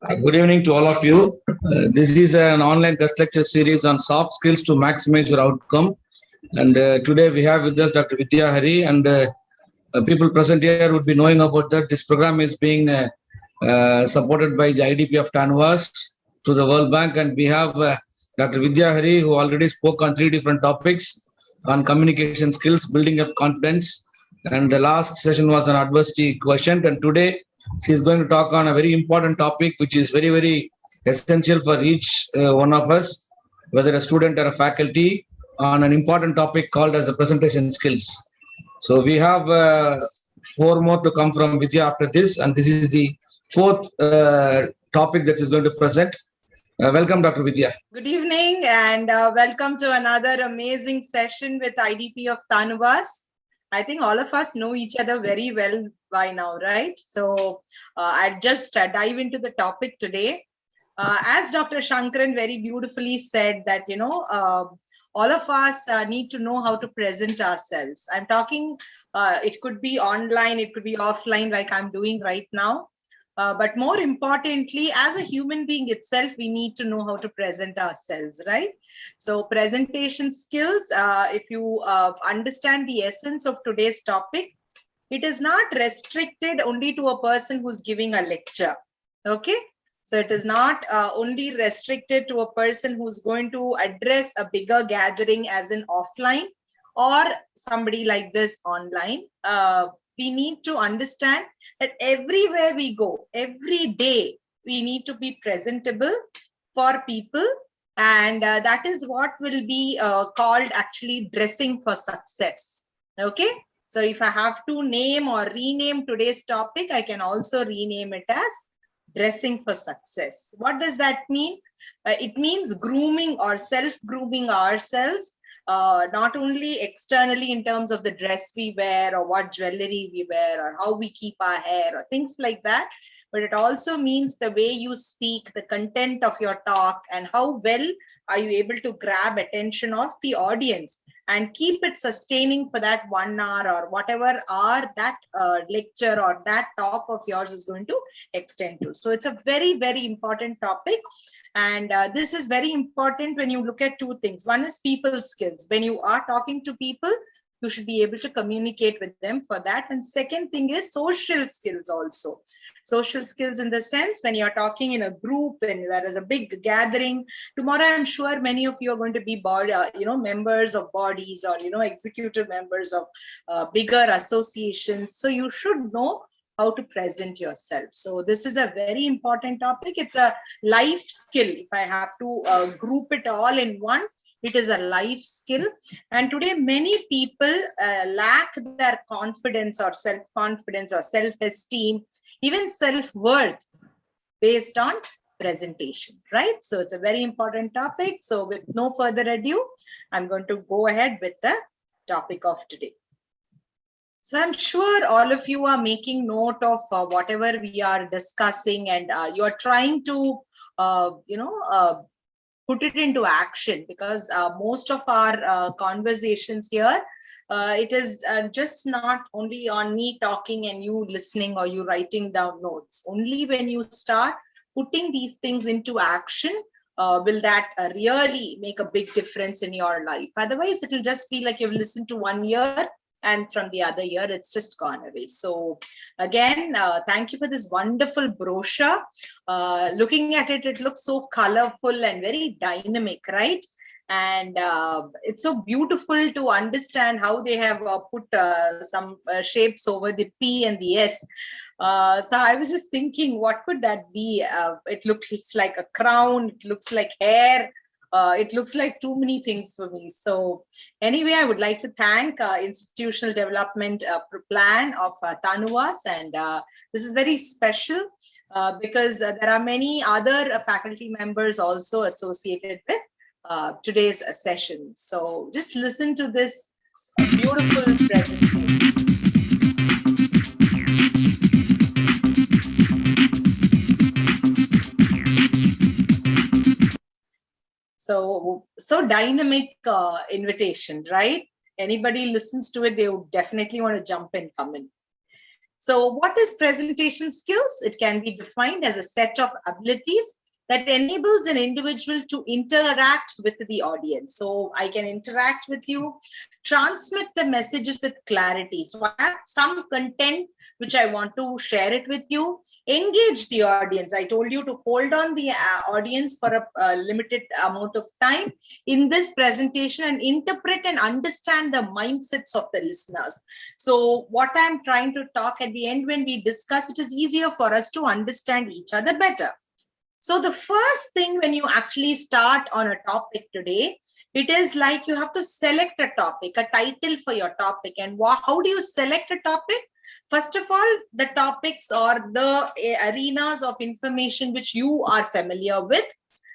Good evening to all of you. This is an online guest lecture series on soft skills to maximize your outcome. And today we have with us Dr. Vidyaa Hari, and people present here would be knowing about that. This program is being supported by the IDP of TANUVAS to the World Bank, and we have Dr. Vidyaa Hari, who already spoke on 3 different topics on communication skills, building up confidence, and the last session was on adversity quotient. And today she is going to talk on a very important topic, which is very, very essential for each one of us, whether a student or a faculty, on an important topic called as the presentation skills. So we have 4 more to come from Vidya after this, and this is the fourth topic that is going to present. Welcome, Dr. Vidya. Good evening and welcome to another amazing session with IDP of TANUVAS. I think all of us know each other very well by now, right? So I'll just dive into the topic today. As Dr. Shankaran very beautifully said that, all of us need to know how to present ourselves. I'm talking, it could be online, it could be offline like I'm doing right now. But more importantly, as a human being itself, we need to know how to present ourselves, right? So presentation skills, if you understand the essence of today's topic, it is not restricted only to a person who's giving a lecture, okay? So it is not only restricted to a person who's going to address a bigger gathering as in offline or somebody like this online. We need to understand that everywhere we go, every day, we need to be presentable for people. And that is what will be called actually dressing for success. Okay. So if I have to name or rename today's topic, I can also rename it as dressing for success. What does that mean? It means grooming or self-grooming ourselves. Not only externally in terms of the dress we wear or what jewelry we wear or how we keep our hair or things like that, but it also means the way you speak, the content of your talk, and how well are you able to grab attention of the audience and keep it sustaining for that 1 hour or whatever hour that lecture or that talk of yours is going to extend to. So it's a very, very important topic. And this is very important when you look at 2 things. One is people skills. When you are talking to people, you should be able to communicate with them for that. And second thing is social skills also. Social skills in the sense when you're talking in a group and there is a big gathering. Tomorrow, I'm sure many of you are going to be members of bodies or, executive members of bigger associations. So you should know how to present yourself. So this is a very important topic. It's a life skill. If I have to group it all in one, it is a life skill. And today, many people lack their confidence or self-confidence or self-esteem, even self-worth based on presentation, right? So it's a very important topic. So with no further ado, I'm going to go ahead with the topic of today. So I'm sure all of you are making note of whatever we are discussing, and you're trying to, put it into action, because most of our conversations here, it is just not only on me talking and you listening or you writing down notes. Only when you start putting these things into action, will that really make a big difference in your life. Otherwise, it will just feel like you've listened to 1 year and from the other year, it's just gone away. So again, thank you for this wonderful brochure. Looking at it, it looks so colorful and very dynamic, right? And it's so beautiful to understand how they have put some shapes over the P and the S. So I was just thinking, what could that be? It looks like a crown, it looks like hair. It looks like too many things for me. So anyway, I would like to thank Institutional Development Plan of TANUVAS. And this is very special because there are many other faculty members also associated with today's session. So just listen to this beautiful presentation. So dynamic invitation, right? Anybody listens to it, they would definitely want to jump in, come in. So what is presentation skills? It can be defined as a set of abilities that enables an individual to interact with the audience. So I can interact with you, transmit the messages with clarity. So I have some content which I want to share it with you, engage the audience. I told you to hold on the audience for a limited amount of time in this presentation and interpret and understand the mindsets of the listeners. So what I'm trying to talk at the end, when we discuss, it is easier for us to understand each other better. So the first thing when you actually start on a topic today, it is like you have to select a topic, a title for your topic. And how do you select a topic? First of all, the topics or the arenas of information which you are familiar with.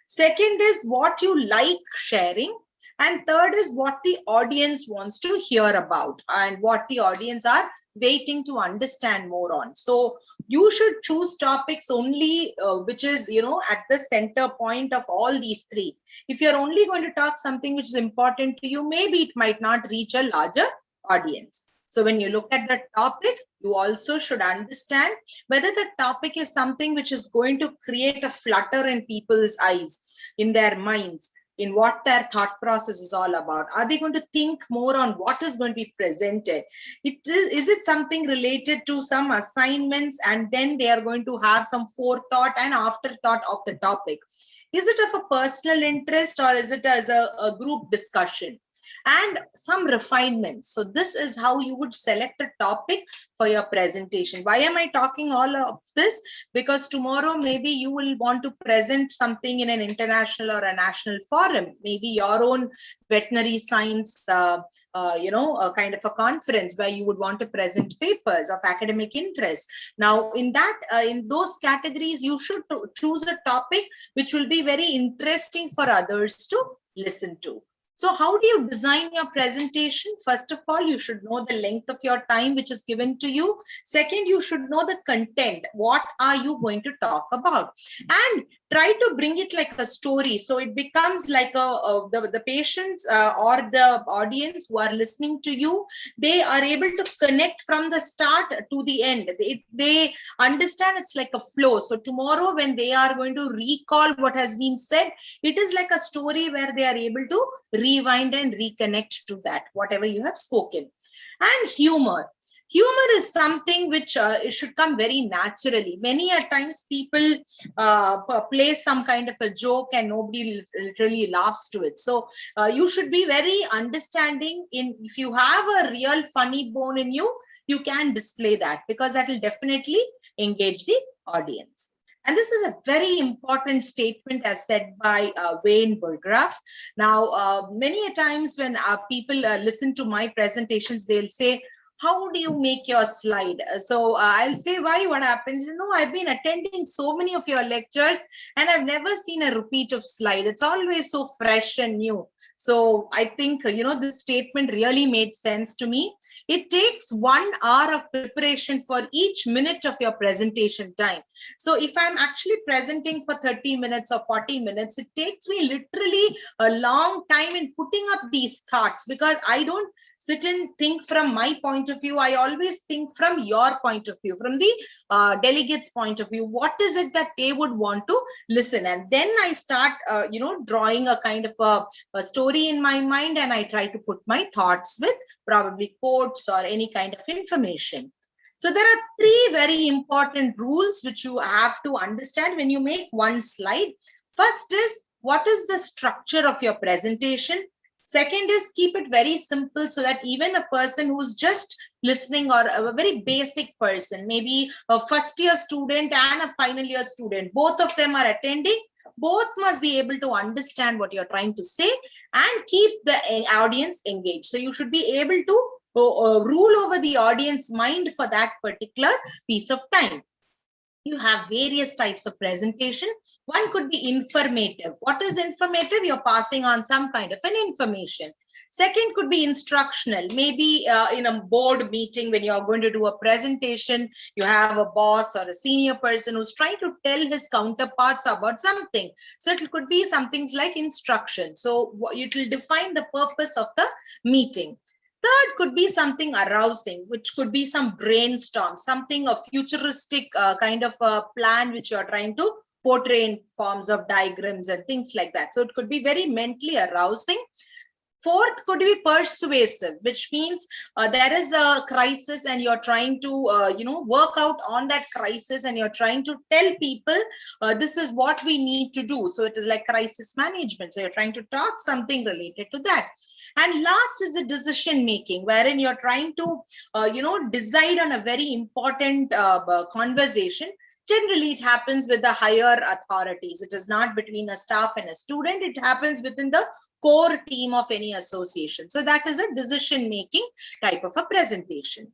Second is what you like sharing. And third is what the audience wants to hear about and what the audience are waiting to understand more on. So you should choose topics only which is, at the center point of all these three. If you're only going to talk something which is important to you, maybe it might not reach a larger audience. So when you look at the topic, you also should understand whether the topic is something which is going to create a flutter in people's eyes, in their minds, in what their thought process is all about. Are they going to think more on what is going to be presented? Is it something related to some assignments and then they are going to have some forethought and afterthought of the topic? Is it of a personal interest or is it as a group discussion? And some refinements. So this is how you would select a topic for your presentation. Why am I talking all of this? Because tomorrow maybe you will want to present something in an international or a national forum, maybe your own veterinary science, kind of a conference where you would want to present papers of academic interest. Now, in those categories, you should choose a topic which will be very interesting for others to listen to. So how do you design your presentation? First of all, you should know the length of your time which is given to you. Second, you should know the content. What are you going to talk about? And try to bring it like a story. So it becomes like the patients or the audience who are listening to you, they are able to connect from the start to the end. They understand it's like a flow. So tomorrow when they are going to recall what has been said, it is like a story where they are able to rewind and reconnect to that, whatever you have spoken. And humor. Humor is something which it should come very naturally. Many a times people play some kind of a joke and nobody literally laughs to it. So you should be very understanding. If you have a real funny bone in you, you can display that because that will definitely engage the audience. And this is a very important statement as said by Wayne Burgraff. Now, many a times when people listen to my presentations, they'll say, how do you make your slide? So I'll say, why? What happens? I've been attending so many of your lectures and I've never seen a repeat of slide. It's always so fresh and new. So I think, this statement really made sense to me. It takes 1 hour of preparation for each minute of your presentation time. So if I'm actually presenting for 30 minutes or 40 minutes, it takes me literally a long time in putting up these thoughts because I don't sit and think from my point of view. I always think from your point of view, from the delegates' point of view. What is it that they would want to listen? And then I start, drawing a kind of a story in my mind, and I try to put my thoughts with probably quotes or any kind of information. So there are 3 very important rules which you have to understand when you make one slide. First is, what is the structure of your presentation? Second is, keep it very simple so that even a person who's just listening or a very basic person, maybe a first year student and a final year student, both of them are attending, both must be able to understand what you're trying to say and keep the audience engaged. So you should be able to rule over the audience mind for that particular piece of time. You have various types of presentation. One could be informative. What is informative? You're passing on some kind of an information. Second could be instructional. Maybe in a board meeting, when you're going to do a presentation, you have a boss or a senior person who's trying to tell his counterparts about something. So it could be something like instruction. So it will define the purpose of the meeting. Third could be something arousing, which could be some brainstorm, something a futuristic kind of a plan which you're trying to portray in forms of diagrams and things like that. So it could be very mentally arousing. Fourth could be persuasive, which means there is a crisis and you're trying to, work out on that crisis, and you're trying to tell people this is what we need to do. So it is like crisis management. So you're trying to talk something related to that. And last is the decision making, wherein you're trying to, decide on a very important conversation. Generally, it happens with the higher authorities. It is not between a staff and a student. It happens within the core team of any association. So that is a decision-making type of a presentation.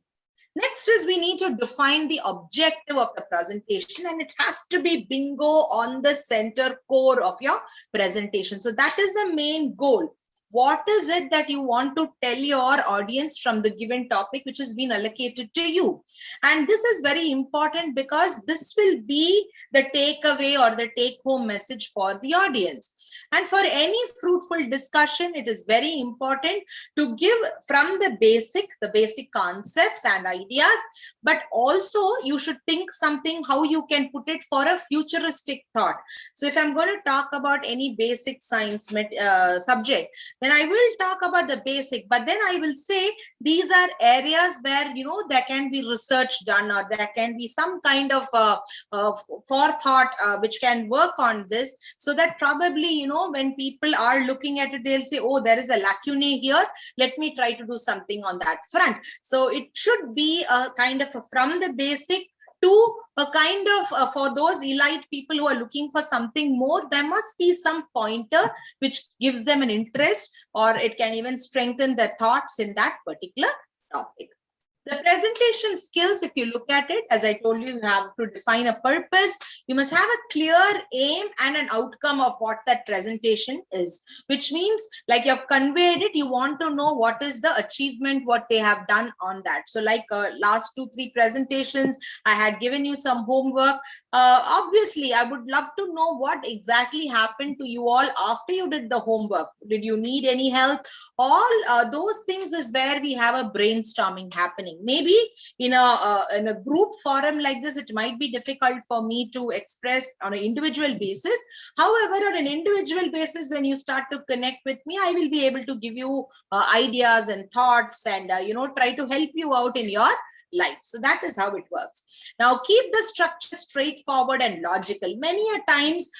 Next is we need to define the objective of the presentation, and it has to be bingo on the center core of your presentation. So that is the main goal. What is it that you want to tell your audience from the given topic which has been allocated to you? And this is very important because this will be the takeaway or the take-home message for the audience. And for any fruitful discussion, it is very important to give from the basic concepts and ideas, but also you should think something how you can put it for a futuristic thought. So if I'm going to talk about any basic science subject, then I will talk about the basic, but then I will say these are areas where, there can be research done, or there can be some kind of forethought which can work on this, so that probably, when people are looking at it, they'll say, oh, there is a lacunae here. Let me try to do something on that front. So it should be a kind of from the basic to a kind of for those elite people who are looking for something more, there must be some pointer which gives them an interest, or it can even strengthen their thoughts in that particular topic. The presentation skills, if you look at it, as I told you, you have to define a purpose. You must have a clear aim and an outcome of what that presentation is, which means like you have conveyed it, you want to know what is the achievement, what they have done on that. So like last 2-3 presentations, I had given you some homework. Obviously, I would love to know what exactly happened to you all after you did the homework. Did you need any help? All those things is where we have a brainstorming happening. Maybe in a group forum like this, it might be difficult for me to express on an individual basis. However, on an individual basis, when you start to connect with me, I will be able to give you ideas and thoughts, and try to help you out in your life. So that is how it works. Now keep the structure straightforward and logical. Many a times,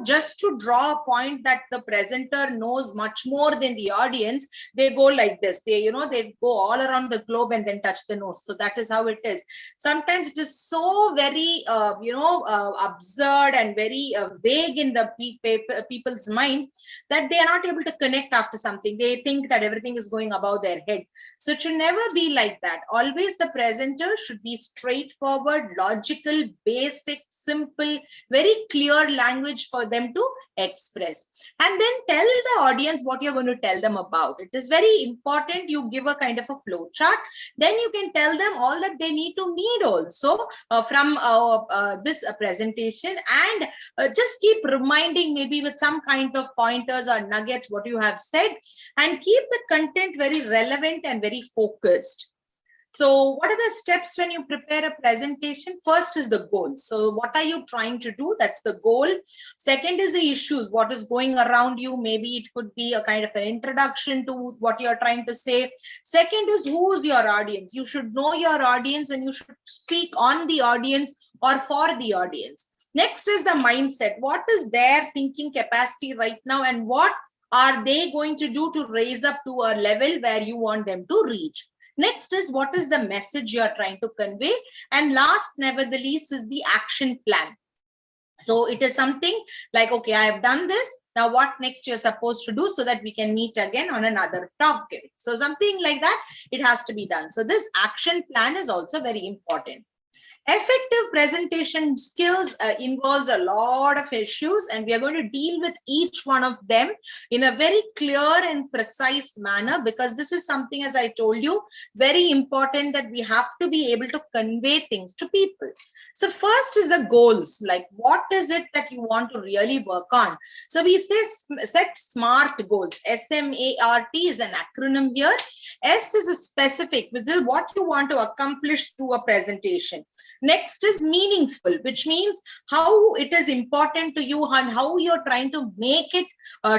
just to draw a point that the presenter knows much more than the audience, they go like this. They go all around the globe and then touch the nose. So that is how it is. Sometimes it is so very absurd and very vague in the people's mind that they are not able to connect after something. They think that everything is going above their head. So it should never be like that. Always the presenter should be straightforward, logical, basic, simple, very clear language for them to express. And then tell the audience what you're going to tell them about. It is very important you give a kind of a flow chart. Then you can tell them all that they need to need also from this presentation, and just keep reminding maybe with some kind of pointers or nuggets what you have said, and keep the content very relevant and very focused. So what are the steps when you prepare a presentation? First is the goal. So what are you trying to do? That's the goal. Second is the issues. What is going around you? Maybe it could be a kind of an introduction to what you're trying to say. Second is who's your audience. You should know your audience, and you should speak on the audience or for the audience. Next is the mindset. What is their thinking capacity right now, and what are they going to do to raise up to a level where you want them to reach? Next is what is the message you are trying to convey. And last, never the least, is the action plan. So it is something like, okay, I have done this. Now what next you're supposed to do so that we can meet again on another topic. So something like that, it has to be done. So this action plan is also very important. Effective presentation skills involves a lot of issues, and we are going to deal with each one of them in a very clear and precise manner, because this is something, as I told you, very important, that we have to be able to convey things to people. So first is the goals, like what is it that you want to really work on? So we say set SMART goals. SMART is an acronym here. S is a specific, which is what you want to accomplish through a presentation. Next is meaningful, which means how it is important to you and how you're trying to make it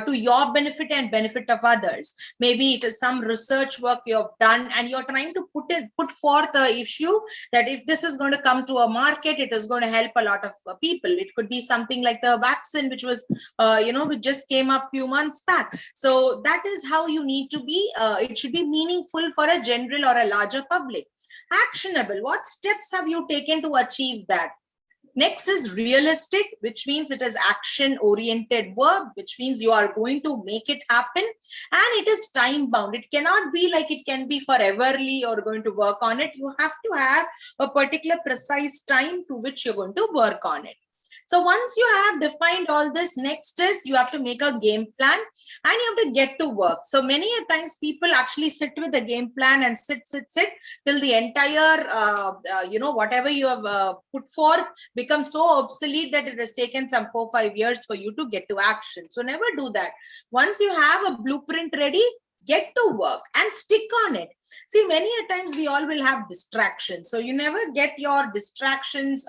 to your benefit and benefit of others. Maybe it is some research work you have done and you're trying to put forth the issue that if this is going to come to a market, it is going to help a lot of people. It could be something like the vaccine, which was, which just came up few months back. So that is how you need to be. It should be meaningful for a general or a larger public. Actionable. What steps have you taken to achieve that? Next is realistic, which means it is action-oriented work, which means you are going to make it happen, and it is time-bound. It cannot be like it can be foreverly or going to work on it. You have to have a particular precise time to which you're going to work on it. So once you have defined all this, next is you have to make a game plan and you have to get to work. So many a times people actually sit with the game plan and sit till the entire, whatever you have put forth becomes so obsolete that it has taken some 4 or 5 years for you to get to action. So never do that. Once you have a blueprint ready, get to work and stick on it. See, many a times we all will have distractions. So you never get your distractions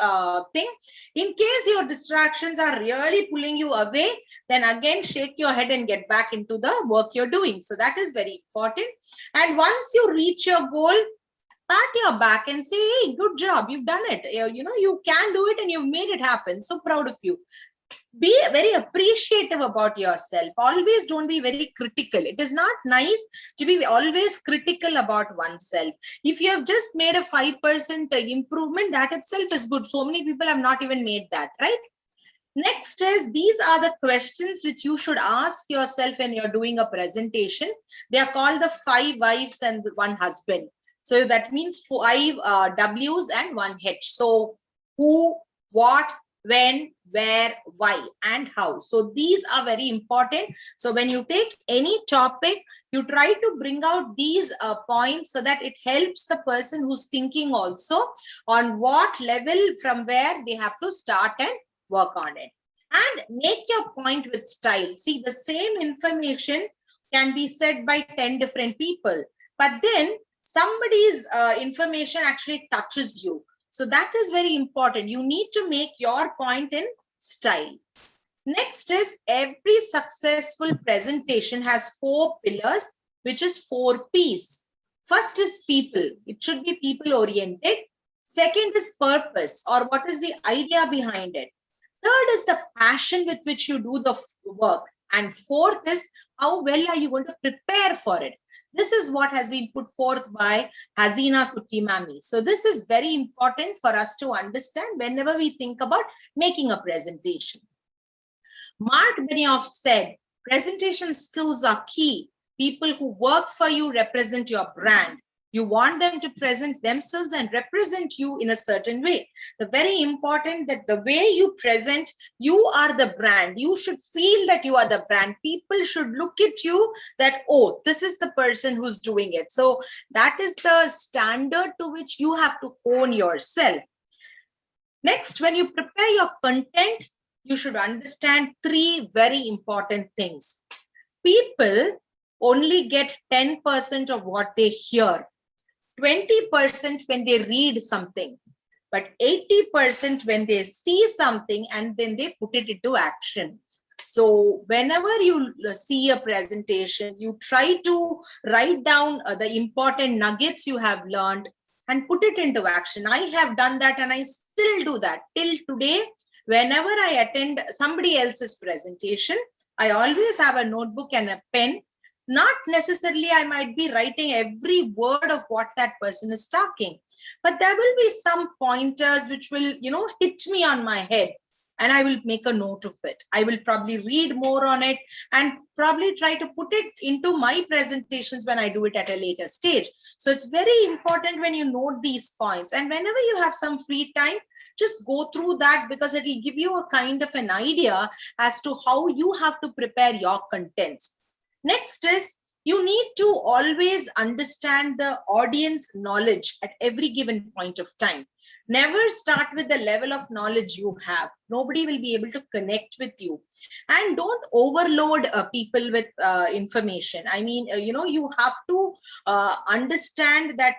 thing. In case your distractions are really pulling you away, then again, shake your head and get back into the work you're doing. So that is very important. And once you reach your goal, pat your back and say, hey, good job, you've done it. You can do it and you've made it happen. So proud of you. Be very appreciative about yourself. Always don't be very critical. It is not nice to be always critical about oneself. If you have just made a 5% improvement, that itself is good. So many people have not even made that, right? Next is, these are the questions which you should ask yourself when you're doing a presentation. They are called the 5 wives and 1 husband. So that means 5 W's and 1 H. So who, what, when, where, why, and how. So these are very important. So when you take any topic, you try to bring out these points so that it helps the person who's thinking also on what level from where they have to start and work on it. And make your point with style. See, the same information can be said by 10 different people, but then somebody's information actually touches you. So that is very important. You need to make your point in style. Next is, every successful presentation has 4 pillars, which is 4 P's. First is people. It should be people oriented. Second is purpose, or what is the idea behind it. Third is the passion with which you do the work. And fourth is, how well are you going to prepare for it. This is what has been put forth by Hasina Kutimami. So this is very important for us to understand whenever we think about making a presentation. Mark Benioff said, presentation skills are key. People who work for you represent your brand. You want them to present themselves and represent you in a certain way. The very important that the way you present, you are the brand. You should feel that you are the brand. People should look at you that, oh, this is the person who's doing it. So that is the standard to which you have to own yourself. Next, when you prepare your content, you should understand 3 very important things. People only get 10% of what they hear. 20% when they read something, but 80% when they see something and then they put it into action. So whenever you see a presentation, you try to write down the important nuggets you have learned and put it into action. I have done that and I still do that till today. Whenever I attend somebody else's presentation, I always have a notebook and a pen. Not necessarily I might be writing every word of what that person is talking, but there will be some pointers which will, hit me on my head. and I will make a note of it. I will probably read more on it and probably try to put it into my presentations when I do it at a later stage. So it's very important when you note these points, and whenever you have some free time, just go through that, because it will give you a kind of an idea as to how you have to prepare your contents. Next is, you need to always understand the audience knowledge at every given point of time. Never start with the level of knowledge you have. Nobody will be able to connect with you. And don't overload people with information. I mean, you have to understand that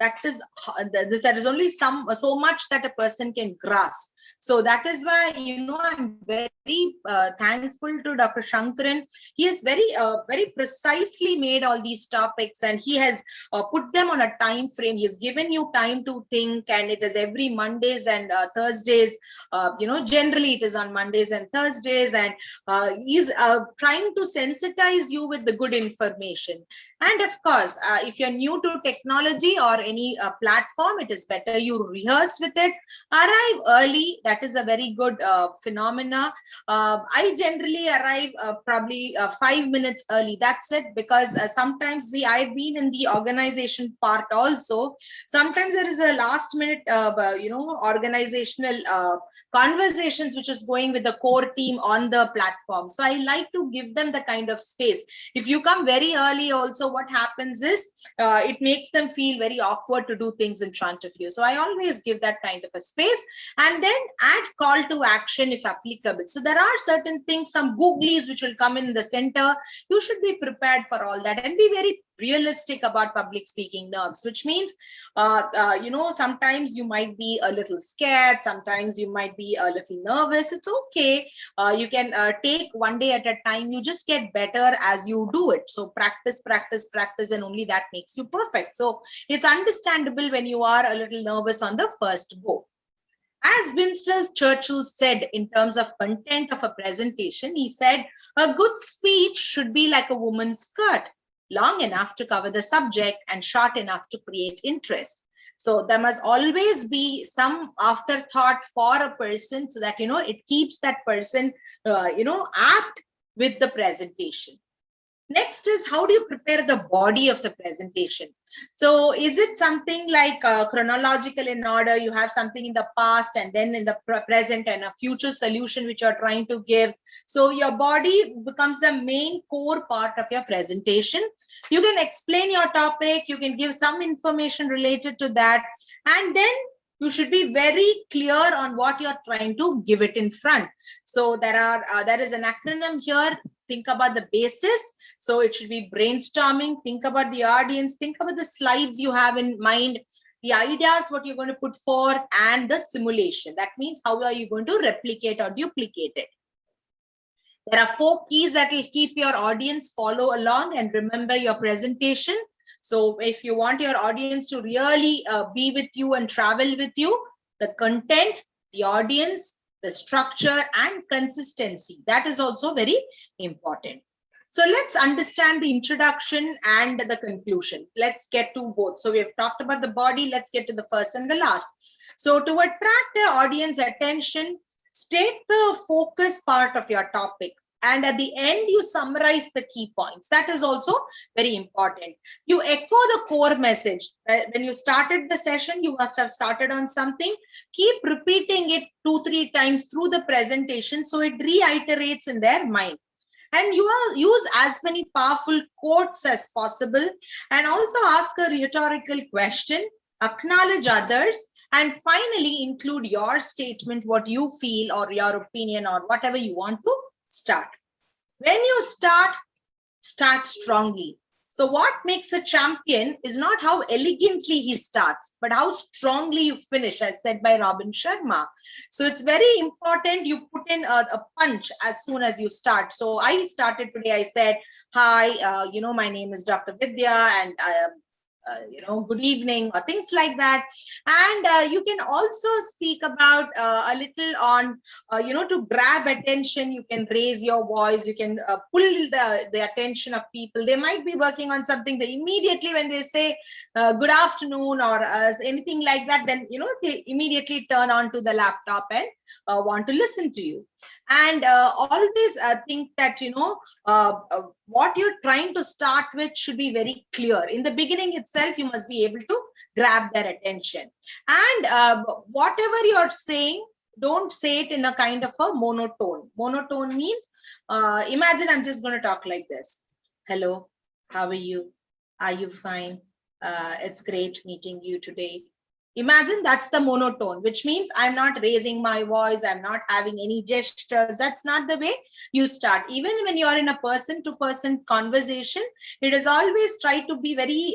there is only so much that a person can grasp. So that is why, I'm very thankful to Dr. Shankaran. He has very precisely made all these topics, and he has put them on a time frame. He has given you time to think, and it is every Mondays and Thursdays. Generally it is on Mondays and Thursdays, and he's trying to sensitize you with the good information. And of course, if you're new to technology or any platform, it is better you rehearse with it. Arrive early. That is a very good phenomena. I generally arrive probably 5 minutes early. That's it, because sometimes, see, I've been in the organization part also. Sometimes there is a last minute, organizational conversations which is going with the core team on the platform. So I like to give them the kind of space. If you come very early also, what happens is it makes them feel very awkward to do things in front of you. So I always give that kind of a space, and then add call to action if applicable. So there are certain things, some googlies which will come in the center. You should be prepared for all that and be very realistic about public speaking nerves, which means, sometimes you might be a little scared, sometimes you might be a little nervous. It's okay. You can take one day at a time. You just get better as you do it. So practice, practice, practice, and only that makes you perfect. So it's understandable when you are a little nervous on the first go. As Winston Churchill said in terms of content of a presentation, he said, a good speech should be like a woman's skirt, long enough to cover the subject and short enough to create interest. So there must always be some afterthought for a person, so that, it keeps that person, apt with the presentation. Next is, how do you prepare the body of the presentation? So is it something like chronological in order? You have something in the past and then in the present and a future solution which you're trying to give. So your body becomes the main core part of your presentation. You can explain your topic, you can give some information related to that, and then you should be very clear on what you're trying to give it in front. So there is an acronym here. Think about the basis. So it should be brainstorming. Think about the audience. Think about the slides you have in mind, the ideas, what you're going to put forth, and the simulation. That means, how are you going to replicate or duplicate it? There are 4 keys that will keep your audience follow along and remember your presentation. So if you want your audience to really be with you and travel with you, the content, the audience, the structure, and consistency, that is also very important. So let's understand the introduction and the conclusion. Let's get to both. So we have talked about the body. Let's get to the first and the last. So to attract the audience attention, state the focus part of your topic. And at the end, you summarize the key points. That is also very important. You echo the core message. When you started the session, you must have started on something. Keep repeating it 2-3 times through the presentation, so it reiterates in their mind. And you use as many powerful quotes as possible, and also ask a rhetorical question, acknowledge others, and finally include your statement, what you feel or your opinion or whatever you want to start. When you start strongly. So what makes a champion is not how elegantly he starts, but how strongly you finish, as said by Robin Sharma. So it's very important you put in a punch as soon as you start. So I started today, I said, hi, my name is Dr. Vidyaa, and good evening or things like that. And you can also speak about a little on, to grab attention. You can raise your voice. You can pull the attention of people. They might be working on something. They immediately, when they say good afternoon or anything like that, then, they immediately turn on to the laptop and want to listen to you. And always think that, what you're trying to start with should be very clear. In the beginning itself, you must be able to grab their attention. And whatever you're saying, don't say it in a kind of a monotone. Monotone means, imagine I'm just going to talk like this. Hello, how are you? Are you fine? It's great meeting you today. Imagine that's the monotone, which means I'm not raising my voice. I'm not having any gestures. That's not the way you start. Even when you're in a person-to-person conversation, it is always try to be very,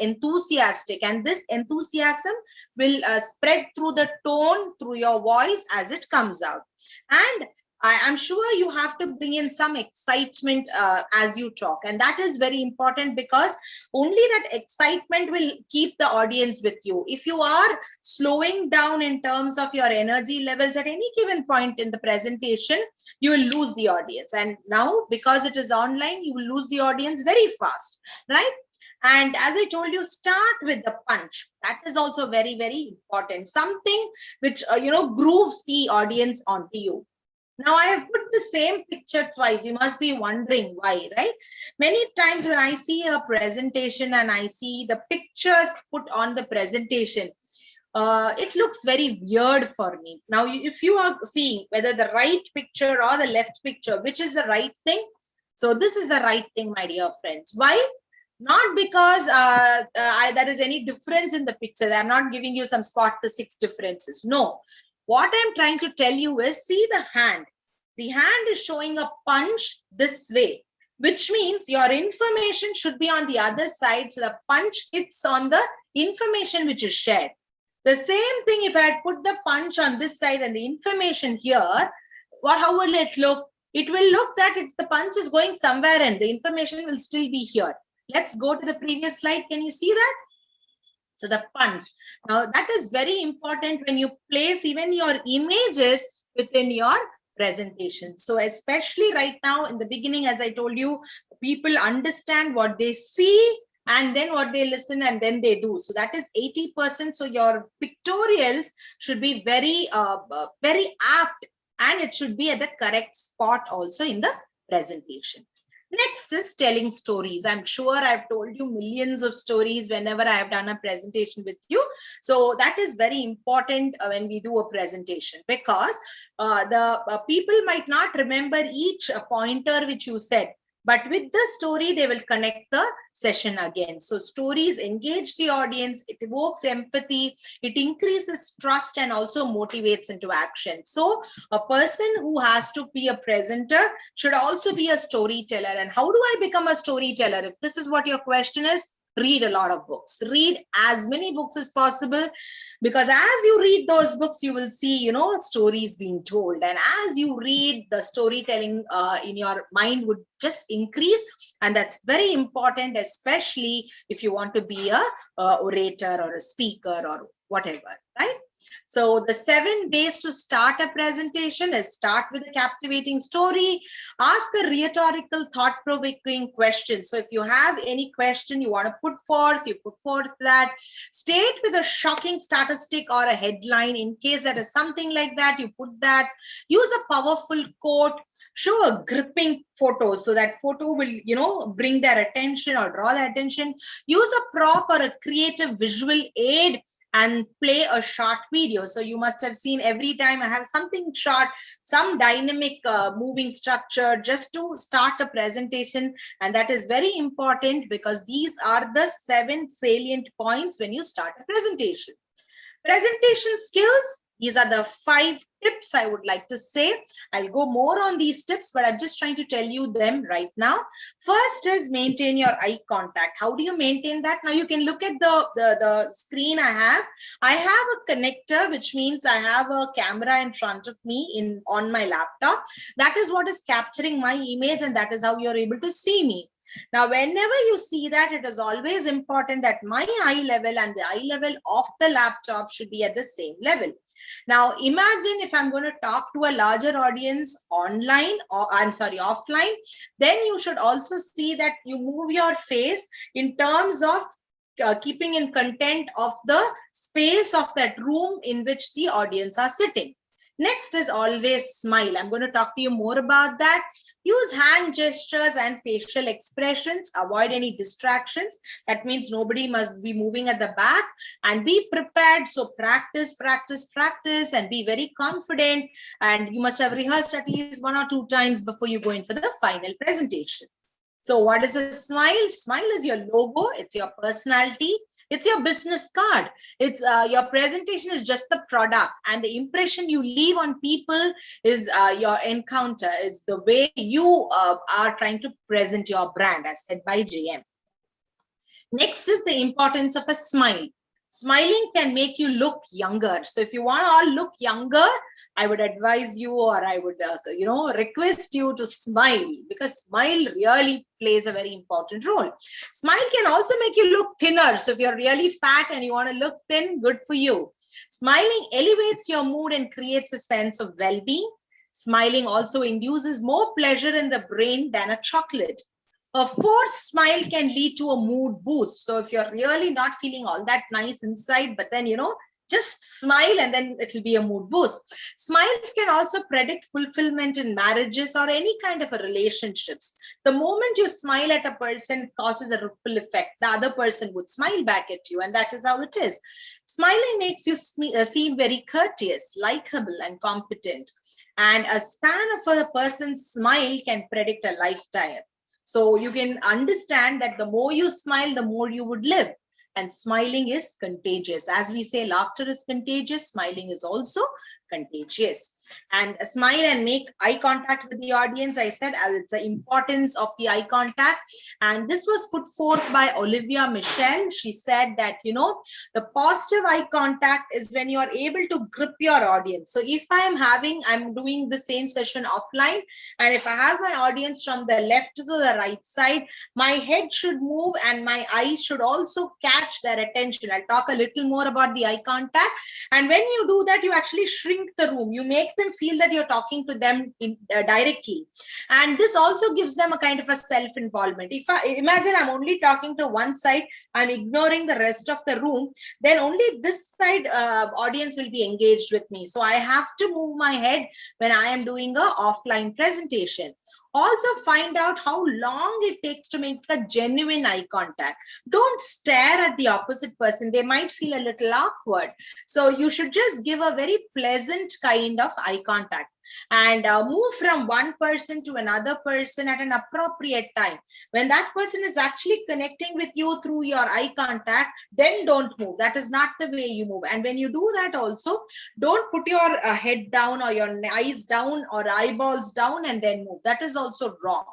enthusiastic. And this enthusiasm will spread through the tone, through your voice as it comes out. And I'm sure you have to bring in some excitement as you talk. And that is very important, because only that excitement will keep the audience with you. If you are slowing down in terms of your energy levels at any given point in the presentation, you will lose the audience. And now, because it is online, you will lose the audience very fast, right? And as I told you, start with the punch. That is also very, very important. Something which, grooves the audience onto you. Now, I have put the same picture twice. You must be wondering why, right? Many times when I see a presentation and I see the pictures put on the presentation, it looks very weird for me. Now, if you are seeing whether the right picture or the left picture, which is the right thing? So this is the right thing, my dear friends. Why? Not because there is any difference in the picture. I'm not giving you some spot the 6 differences. No. What I'm trying to tell you is, see the hand. The hand is showing a punch this way, which means your information should be on the other side. So the punch hits on the information which is shared. The same thing, if I had put the punch on this side and the information here, how will it look? It will look that the punch is going somewhere and the information will still be here. Let's go to the previous slide. Can you see that? So the punch. Now that is very important when you place even your images within your presentation. So especially right now in the beginning, as I told you, people understand what they see and then what they listen and then they do. So that is 80%. So your pictorials should be very, very apt, and it should be at the correct spot also in the presentation. Next is telling stories. I'm sure I've told you millions of stories whenever I have done a presentation with you. So that is very important when we do a presentation, because the people might not remember each pointer which you said. But with the story, they will connect the session again. So stories engage the audience, it evokes empathy, it increases trust, and also motivates into action. So a person who has to be a presenter should also be a storyteller. And how do I become a storyteller? If this is what your question is, read a lot of books. Read as many books as possible, because as you read those books, you will see, stories being told. And as you read, the storytelling in your mind would just increase. And that's very important, especially if you want to be a orator or a speaker or whatever, right? So the 7 ways to start a presentation is: start with a captivating story, ask a rhetorical, thought-provoking question. So if you have any question you want to put forth, you put forth that. State with a shocking statistic or a headline. In case there is something like that, you put that. Use a powerful quote. Show a gripping photo, so that photo will, bring their attention or draw their attention. Use a prop or a creative visual aid, and play a short video. So you must have seen every time I have something short, some dynamic moving structure, just to start a presentation. And that is very important, because these are the 7 salient points when you start a presentation. Presentation skills, these are the 5 tips I would like to say. I'll go more on these tips, but I'm just trying to tell you them right now. First is maintain your eye contact. How do you maintain that? Now you can look at the screen I have. I have a connector, which means I have a camera in front of me on my laptop. That is what is capturing my image, and that is how you're able to see me. Now, whenever you see that, it is always important that my eye level and the eye level of the laptop should be at the same level. Now, imagine if I'm going to talk to a larger audience online, or I'm sorry, offline, then you should also see that you move your face in terms of keeping in content of the space of that room in which the audience are sitting. Next is always smile. I'm going to talk to you more about that. Use hand gestures and facial expressions. Avoid any distractions. That means nobody must be moving at the back, and be prepared. So practice, practice, practice, and be very confident. And you must have rehearsed at least 1 or 2 times before you go in for the final presentation. So what is a smile? Smile is your logo. It's your personality. It's your business card. It's your presentation is just the product, and the impression you leave on people is your encounter, is the way you are trying to present your brand, as said by JM. Next is the importance of a smile. Smiling can make you look younger. So if you want to all look younger, I would advise you, or I would, request you to smile, because smile really plays a very important role. Smile can also make you look thinner. So if you're really fat and you want to look thin, good for you. Smiling elevates your mood and creates a sense of well-being. Smiling also induces more pleasure in the brain than a chocolate. A forced smile can lead to a mood boost. So if you're really not feeling all that nice inside, but then, just smile and then it'll be a mood boost. Smiles can also predict fulfillment in marriages or any kind of a relationships. The moment you smile at a person, it causes a ripple effect. The other person would smile back at you, and that is how it is. Smiling makes you seem very courteous, likable, and competent. And a span of a person's smile can predict a lifetime. So you can understand that the more you smile, the more you would live. And smiling is contagious. As we say, laughter is contagious. Smiling is also contagious. And smile and make eye contact with the audience. I said it's the importance of the eye contact. And this was put forth by Olivia Michelle. She said that, the positive eye contact is when you are able to grip your audience. So if I'm doing the same session offline, and if I have my audience from the left to the right side, my head should move and my eyes should also catch their attention. I'll talk a little more about the eye contact. And when you do that, you actually shrink the room. You make them feel that you're talking to them directly. And this also gives them a kind of a self-involvement. If I imagine I'm only talking to one side, I'm ignoring the rest of the room, then only this side audience will be engaged with me. So I have to move my head when I am doing a offline presentation. Also find out how long it takes to make a genuine eye contact. Don't stare at the opposite person. They might feel a little awkward. So you should just give a very pleasant kind of eye contact, and move from one person to another person at an appropriate time. When that person is actually connecting with you through your eye contact, then don't move. That is not the way you move. And when you do that also, don't put your head down or your eyes down or eyeballs down and then move. That is also wrong.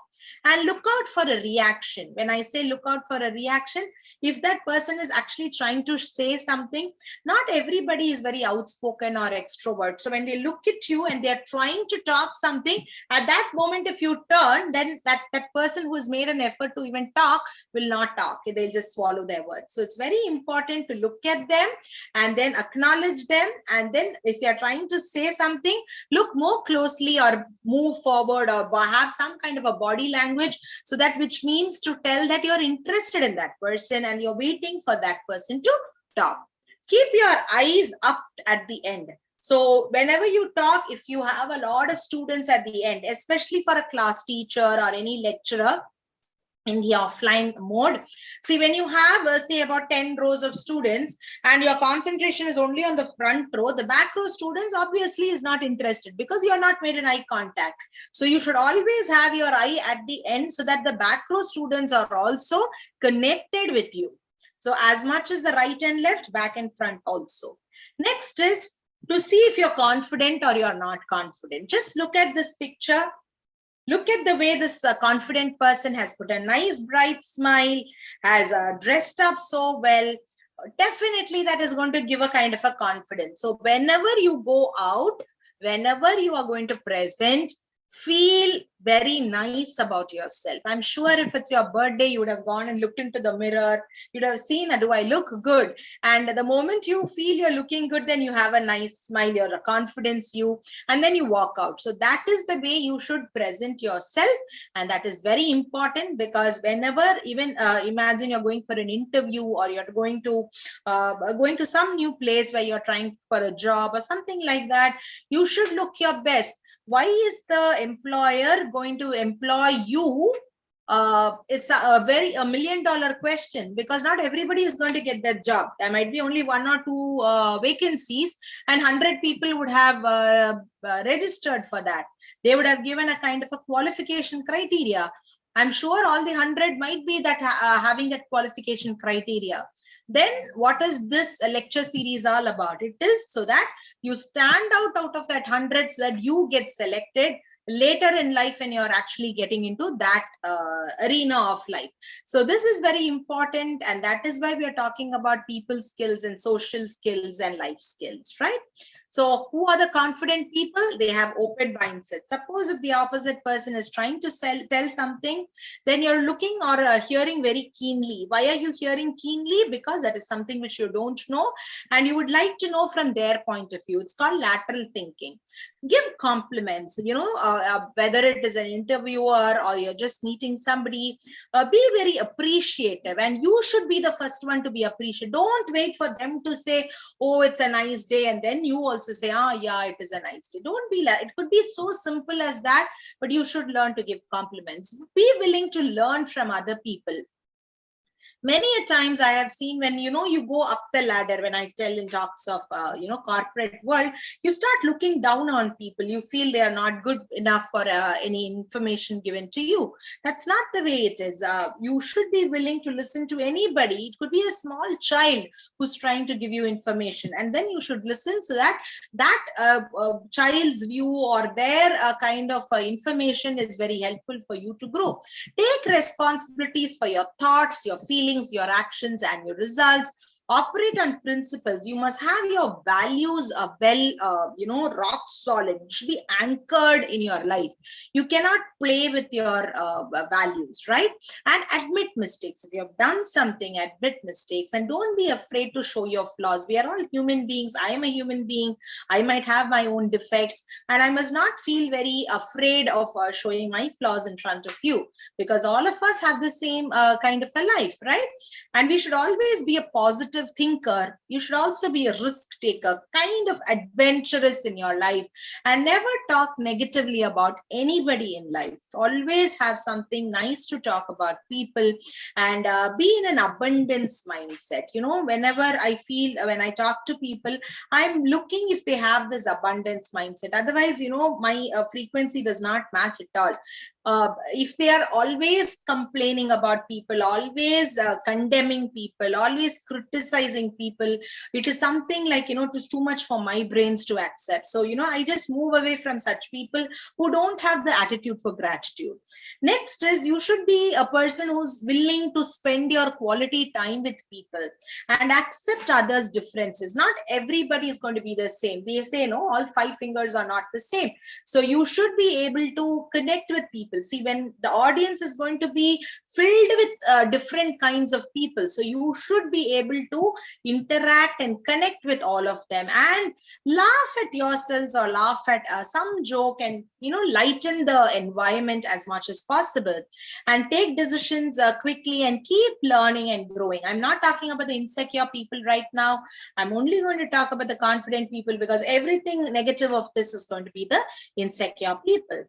And look out for a reaction. When I say look out for a reaction, if that person is actually trying to say something, not everybody is very outspoken or extrovert. So when they look at you and they're trying to talk something, at that moment, if you turn, then that person who has made an effort to even talk will not talk. They'll just swallow their words. So it's very important to look at them and then acknowledge them. And then if they're trying to say something, look more closely or move forward or have some kind of a body language, so that which means to tell that you're interested in that person and you're waiting for that person to talk. Keep your eyes up at the end. So whenever you talk, if you have a lot of students at the end, especially for a class teacher or any lecturer in the offline mode, see, when you have say about 10 rows of students and your concentration is only on the front row, the back row students obviously is not interested because you are not made an eye contact. So you should always have your eye at the end so that the back row students are also connected with you. So as much as the right and left, back and front also. Next is to see if you're confident or you're not confident. Just look at this picture. Look at the way this confident person has put a nice bright smile, has dressed up so well. Definitely that is going to give a kind of a confidence. So whenever you go out, whenever you are going to present, Feel very nice about yourself. I'm sure if it's your birthday, you would have gone and looked into the mirror. You'd have seen, do I look good? And the moment you feel you're looking good, then you have a nice smile, you're a confidence you, and then you walk out. So that is the way you should present yourself. And that is very important, because whenever, even imagine you're going for an interview, or you're going to some new place where you're trying for a job or something like that, you should look your best. Why is the employer going to employ you? It's a $1 million question, because not everybody is going to get that job. There might be only 1 or 2 vacancies, and 100 people would have registered for that. They would have given a kind of a qualification criteria. I'm sure all the 100 might be that having that qualification criteria. Then what is this lecture series all about? It is so that you stand out of that 100, so that you get selected later in life when you're actually getting into that arena of life. So this is very important, and that is why we are talking about people skills and social skills and life skills, right? So who are the confident people? They have open mindset. Suppose if the opposite person is trying to tell something, then you're looking or hearing very keenly. Why are you hearing keenly? Because that is something which you don't know, and you would like to know from their point of view. It's called lateral thinking. Give compliments, whether it is an interviewer or you're just meeting somebody, be very appreciative, and you should be the first one to be appreciative. Don't wait for them to say, oh, it's a nice day, and then you also say, yeah, it is a nice day. Don't be like, it could be so simple as that, but you should learn to give compliments. Be willing to learn from other people. Many a times I have seen, when you go up the ladder, when I tell in talks of corporate world, you start looking down on people. You feel they are not good enough for any information given to you. That's not the way it is. You should be willing to listen to anybody. It could be a small child who's trying to give you information, and then you should listen, so that child's view or their kind of information is very helpful for you to grow. Take responsibilities for your thoughts, your feelings, your actions, and your results. Operate on principles. You must have your values rock solid. It should be anchored in your life. You cannot play with your values, right? And admit mistakes. If you have done something, admit mistakes, and don't be afraid to show your flaws. We are all human beings. I am a human being. I might have my own defects, and I must not feel very afraid of showing my flaws in front of you, because all of us have the same kind of a life, right? And we should always be a positive thinker. You should also be a risk taker, kind of adventurous in your life, and never talk negatively about anybody in life. Always have something nice to talk about people, and be in an abundance mindset. Whenever I feel, when I talk to people, I'm looking if they have this abundance mindset. Otherwise, my frequency does not match at all. If they are always complaining about people, always condemning people, always criticizing people, it is something like, it is too much for my brains to accept. So, I just move away from such people who don't have the attitude for gratitude. Next is, you should be a person who's willing to spend your quality time with people and accept others' differences. Not everybody is going to be the same. They say, no, all 5 fingers are not the same. So you should be able to connect with people. See, when the audience is going to be filled with different kinds of people, so you should be able to interact and connect with all of them, and laugh at yourselves or laugh at some joke, and lighten the environment as much as possible, and take decisions quickly, and keep learning and growing. I'm not talking about the insecure people right now. I'm only going to talk about the confident people, because everything negative of this is going to be the insecure people.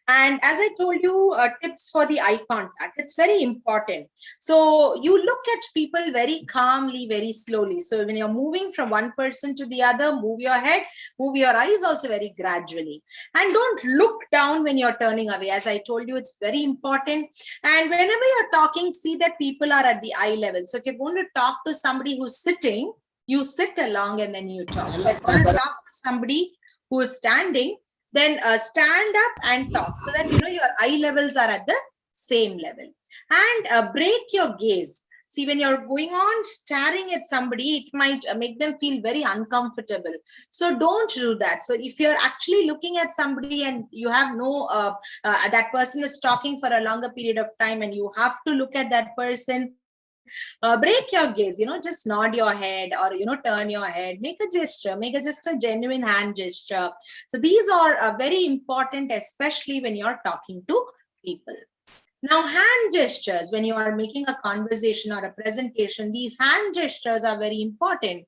And as I told you, tips for the eye contact, it's very important. So you look at people very calmly, very slowly. So when you're moving from one person to the other, move your head, move your eyes also very gradually. And don't look down when you're turning away. As I told you, it's very important. And whenever you're talking, see that people are at the eye level. So if you're going to talk to somebody who's sitting, you sit along and then you talk. So if you're going to talk to somebody who is standing, then stand up and talk, so that your eye levels are at the same level. And break your gaze. See, when you're going on staring at somebody, it might make them feel very uncomfortable. So don't do that. So if you're actually looking at somebody and you have no, that person is talking for a longer period of time and you have to look at that person, break your gaze, just nod your head or, turn your head, make a gesture, just a genuine hand gesture. So these are very important, especially when you're talking to people. Now, hand gestures, when you are making a conversation or a presentation, these hand gestures are very important.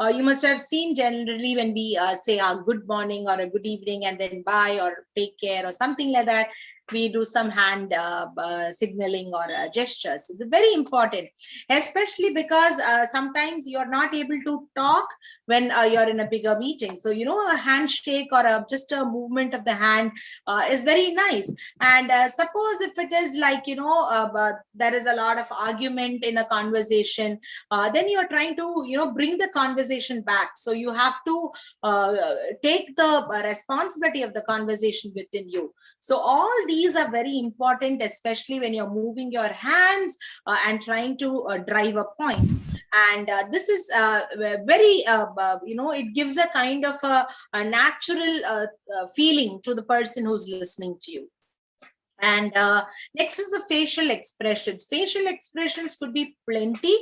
You must have seen generally when we say a good morning or a good evening and then bye or take care or something like that, we do some hand signaling or gestures. It's very important, especially because sometimes you're not able to talk when you're in a bigger meeting. So, a handshake or just a movement of the hand is very nice. And suppose if it is like, there is a lot of argument in a conversation, then you're trying to, bring the conversation back. So you have to take the responsibility of the conversation within you. So all these are very important, especially when you're moving your hands and trying to drive a point. And this is very, it gives a kind of a natural feeling to the person who's listening to you. And next is the facial expressions. Facial expressions could be plenty,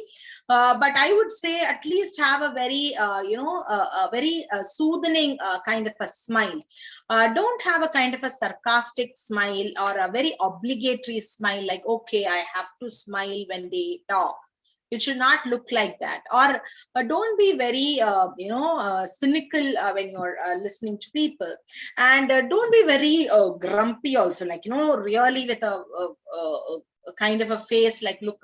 but I would say at least have a very, a very soothing kind of a smile. Don't have a kind of a sarcastic smile or a very obligatory smile like, okay, I have to smile when they talk. It should not look like that. Or don't be very, cynical when you're listening to people. And don't be very grumpy also, like, really with a kind of a face like, look,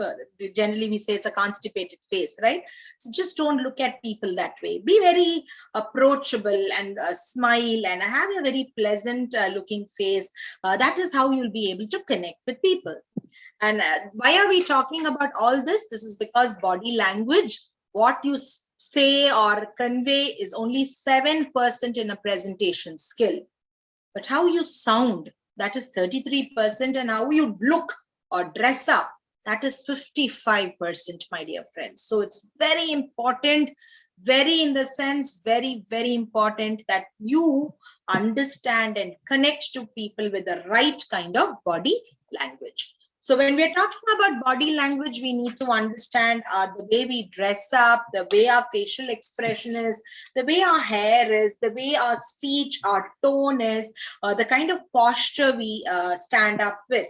generally we say it's a constipated face, right? So just don't look at people that way. Be very approachable and smile and have a very pleasant looking face. That is how you'll be able to connect with people. And why are we talking about all this? This is because body language, what you say or convey, is only 7% in a presentation skill. But how you sound, that is 33%, and how you look or dress up, that is 55%, my dear friends. So it's very important, very in the sense, very, very important that you understand and connect to people with the right kind of body language. So when we're talking about body language, we need to understand the way we dress up, the way our facial expression is, the way our hair is, the way our speech, our tone is, the kind of posture we stand up with.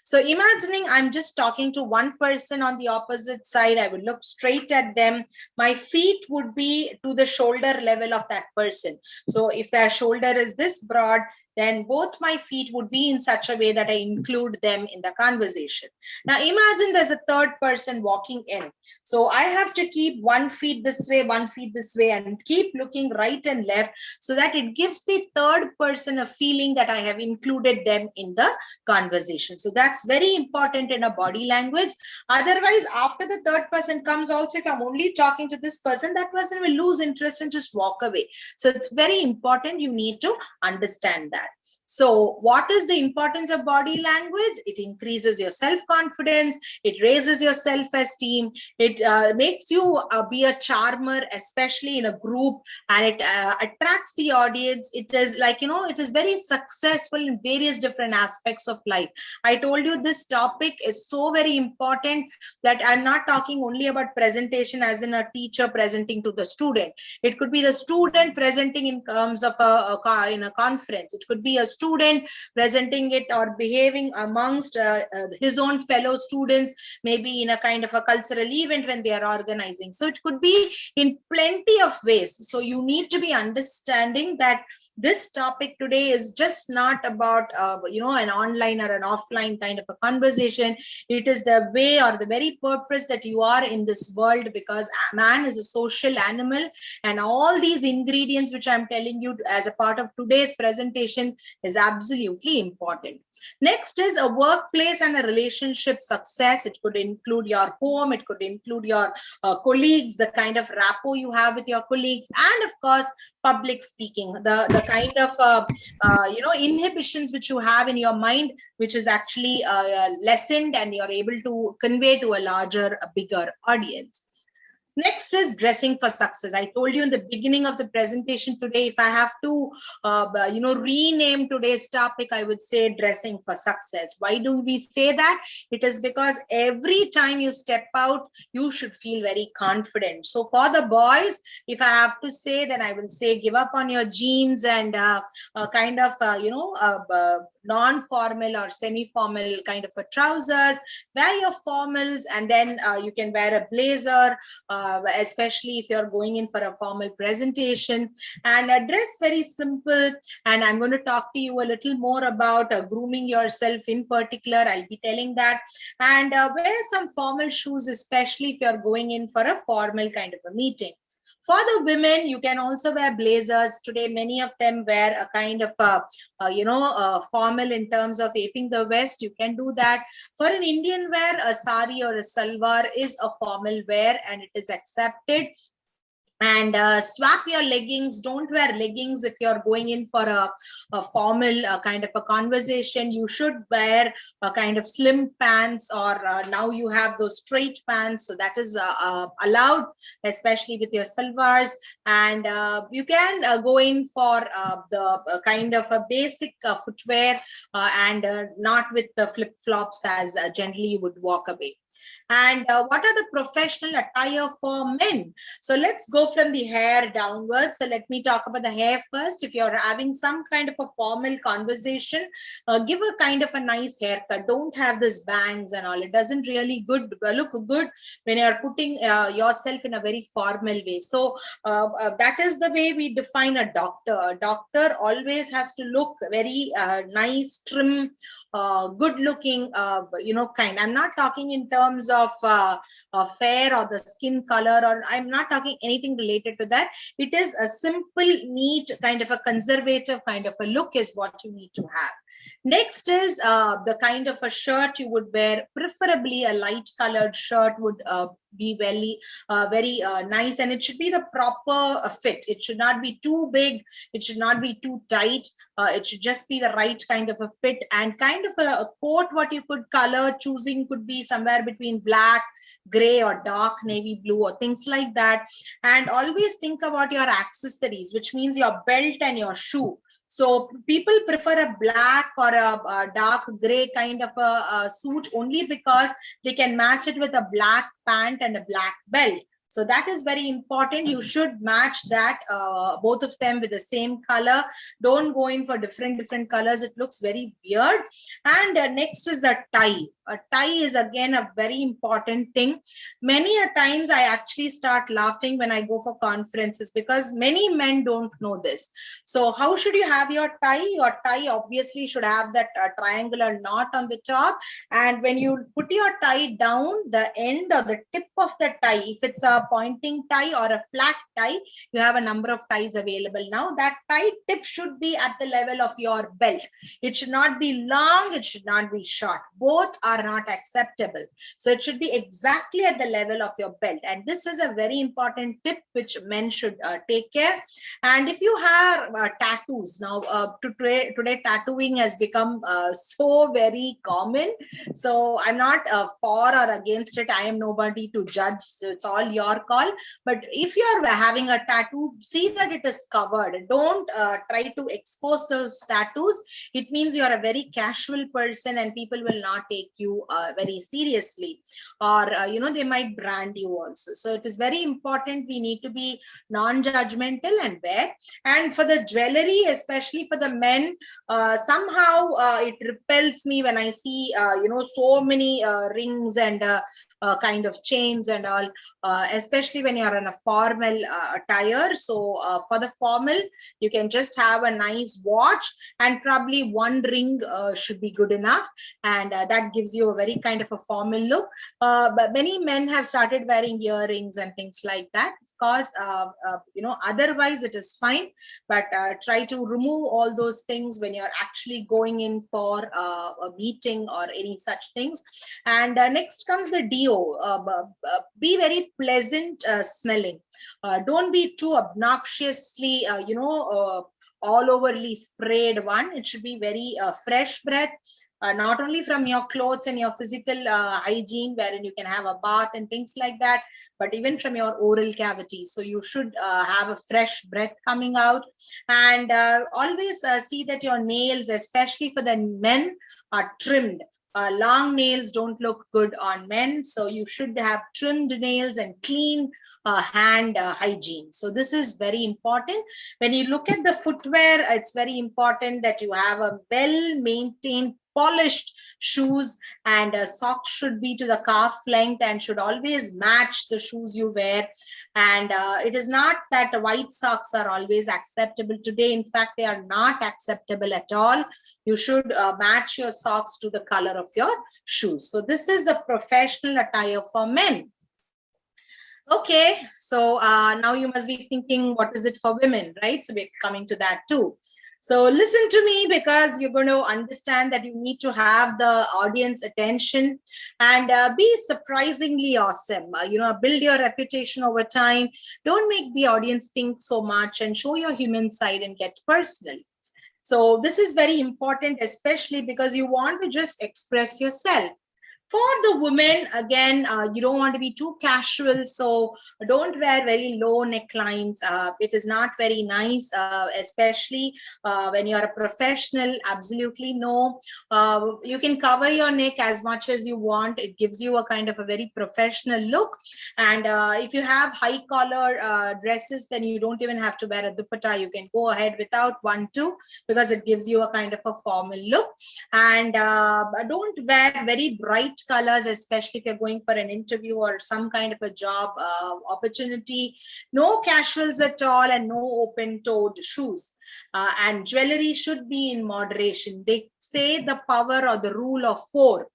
So imagining I'm just talking to one person on the opposite side, I would look straight at them. My feet would be to the shoulder level of that person. So if their shoulder is this broad, then both my feet would be in such a way that I include them in the conversation. Now imagine there's a third person walking in. So I have to keep one feet this way, one feet this way, and keep looking right and left so that it gives the third person a feeling that I have included them in the conversation. So that's very important in a body language. Otherwise, after the third person comes also, if I'm only talking to this person, that person will lose interest and just walk away. So it's very important. You need to understand that. So what is the importance of body language? It increases your self-confidence. It raises your self-esteem. It makes you be a charmer, especially in a group, and it attracts the audience. It is like, it is very successful in various different aspects of life. I told you this topic is so very important that I'm not talking only about presentation as in a teacher presenting to the student. It could be the student presenting in terms of in a conference. It could be a student presenting it or behaving amongst his own fellow students, maybe in a kind of a cultural event when they are organizing. So it could be in plenty of ways. So you need to be understanding that this topic today is just not about an online or an offline kind of a conversation. It is the way or the very purpose that you are in this world, because man is a social animal, and all these ingredients which I'm telling you as a part of today's presentation is absolutely important. Next is a workplace and a relationship success. It could include your home, it could include your colleagues, the kind of rapport you have with your colleagues, and of course public speaking, the kind of inhibitions which you have in your mind, which is actually lessened, and you're able to convey to a larger, a bigger audience. Next is dressing for success. I told you in the beginning of the presentation today, if I have to, rename today's topic, I would say dressing for success. Why do we say that? It is because every time you step out, you should feel very confident. So for the boys, if I have to say, then I will say give up on your jeans and non-formal or semi-formal kind of a trousers. Wear your formals, and then you can wear a blazer, especially if you're going in for a formal presentation, and dress very simple. And I'm going to talk to you a little more about grooming yourself in particular. I'll be telling that. And wear some formal shoes, especially if you're going in for a formal kind of a meeting. For the women, you can also wear blazers. Today, many of them wear a kind of formal in terms of aping the vest. You can do that. For an Indian wear, a sari or a salwar is a formal wear, and it is accepted. And swap your leggings. Don't wear leggings if you're going in for a formal kind of a conversation. You should wear a kind of slim pants, or now you have those straight pants, so that is allowed, especially with your salwars. And you can go in for the kind of a basic footwear, and not with the flip-flops as generally you would walk away. And what are the professional attire for men? So let's go from the hair downwards. So let me talk about the hair first. If you're having some kind of a formal conversation, give a kind of a nice haircut. Don't have this bangs and all. It doesn't really look good when you're putting yourself in a very formal way. So that is the way we define a doctor. A doctor always has to look very nice, trim, good looking, kind. I'm not talking in terms of fair or the skin color, or I'm not talking anything related to that. It is a simple, neat, kind of a conservative kind of a look is what you need to have. Next is the kind of a shirt you would wear. Preferably a light colored shirt would be very nice, and it should be the proper fit. It should not be too big, it should not be too tight. It should just be the right kind of a fit. And kind of a coat, what you could color choosing could be somewhere between black, gray, or dark navy blue, or things like that. And always think about your accessories, which means your belt and your shoe. So people prefer a black or a dark gray kind of a suit only because they can match it with a black pant and a black belt. So that is very important. You should match that, both of them with the same color. Don't go in for different colors. It looks very weird. And next is the tie. A tie is again a very important thing. Many a times I actually start laughing when I go for conferences because many men don't know this. So how should you have your tie? Your tie obviously should have that triangular knot on the top. And when you put your tie down, the end or the tip of the tie, if it's a pointing tie or a flat tie, you have a number of ties available now. That tie tip should be at the level of your belt. It should not be long, it should not be short. Both are not acceptable. So it should be exactly at the level of your belt. And this is a very important tip which men should take care. And if you have tattoos, now today tattooing has become so very common. So I'm not for or against it. I am nobody to judge. So it's all your call. But if you're having a tattoo, see that it is covered. Don't try to expose those tattoos. It means you're a very casual person and people will not take you very seriously, or they might brand you also. So it is very important. We need to be non-judgmental and wear. And for the jewelry, especially for the men, somehow it repels me when I see so many rings and kind of chains and all, especially when you're in a formal attire. So for the formal, you can just have a nice watch, and probably one ring should be good enough, and that gives you a very kind of a formal look. But many men have started wearing earrings and things like that. Of course, otherwise it is fine, but try to remove all those things when you're actually going in for a meeting or any such things. And next comes the deo. Be very pleasant smelling. Don't be too obnoxiously all overly sprayed one. It should be very fresh breath, not only from your clothes and your physical hygiene, wherein you can have a bath and things like that, but even from your oral cavity. So you should have a fresh breath coming out, and always see that your nails, especially for the men, are trimmed. Long nails don't look good on men, so you should have trimmed nails and clean hand hygiene. So this is very important. When you look at the footwear, it's very important that you have a well-maintained, polished shoes, and socks should be to the calf length and should always match the shoes you wear. And it is not that white socks are always acceptable today. In fact, they are not acceptable at all. You should match your socks to the color of your shoes. So this is the professional attire for men. Okay, so now you must be thinking, what is it for women, right? So we're coming to that too. So listen to me, because you're going to understand that you need to have the audience attention and be surprisingly awesome. Build your reputation over time. Don't make the audience think so much, and show your human side and get personal. So this is very important, especially because you want to just express yourself. For the women, again, you don't want to be too casual, so don't wear very low necklines. It is not very nice, especially when you're a professional. Absolutely no. You can cover your neck as much as you want. It gives you a kind of a very professional look. And if you have high collar dresses, then you don't even have to wear a dupatta. You can go ahead without one too, because it gives you a kind of a formal look. And don't wear very bright colors, especially if you're going for an interview or some kind of a job opportunity. No casuals at all, and no open-toed shoes. And jewelry should be in moderation. They say the power or the rule of 4.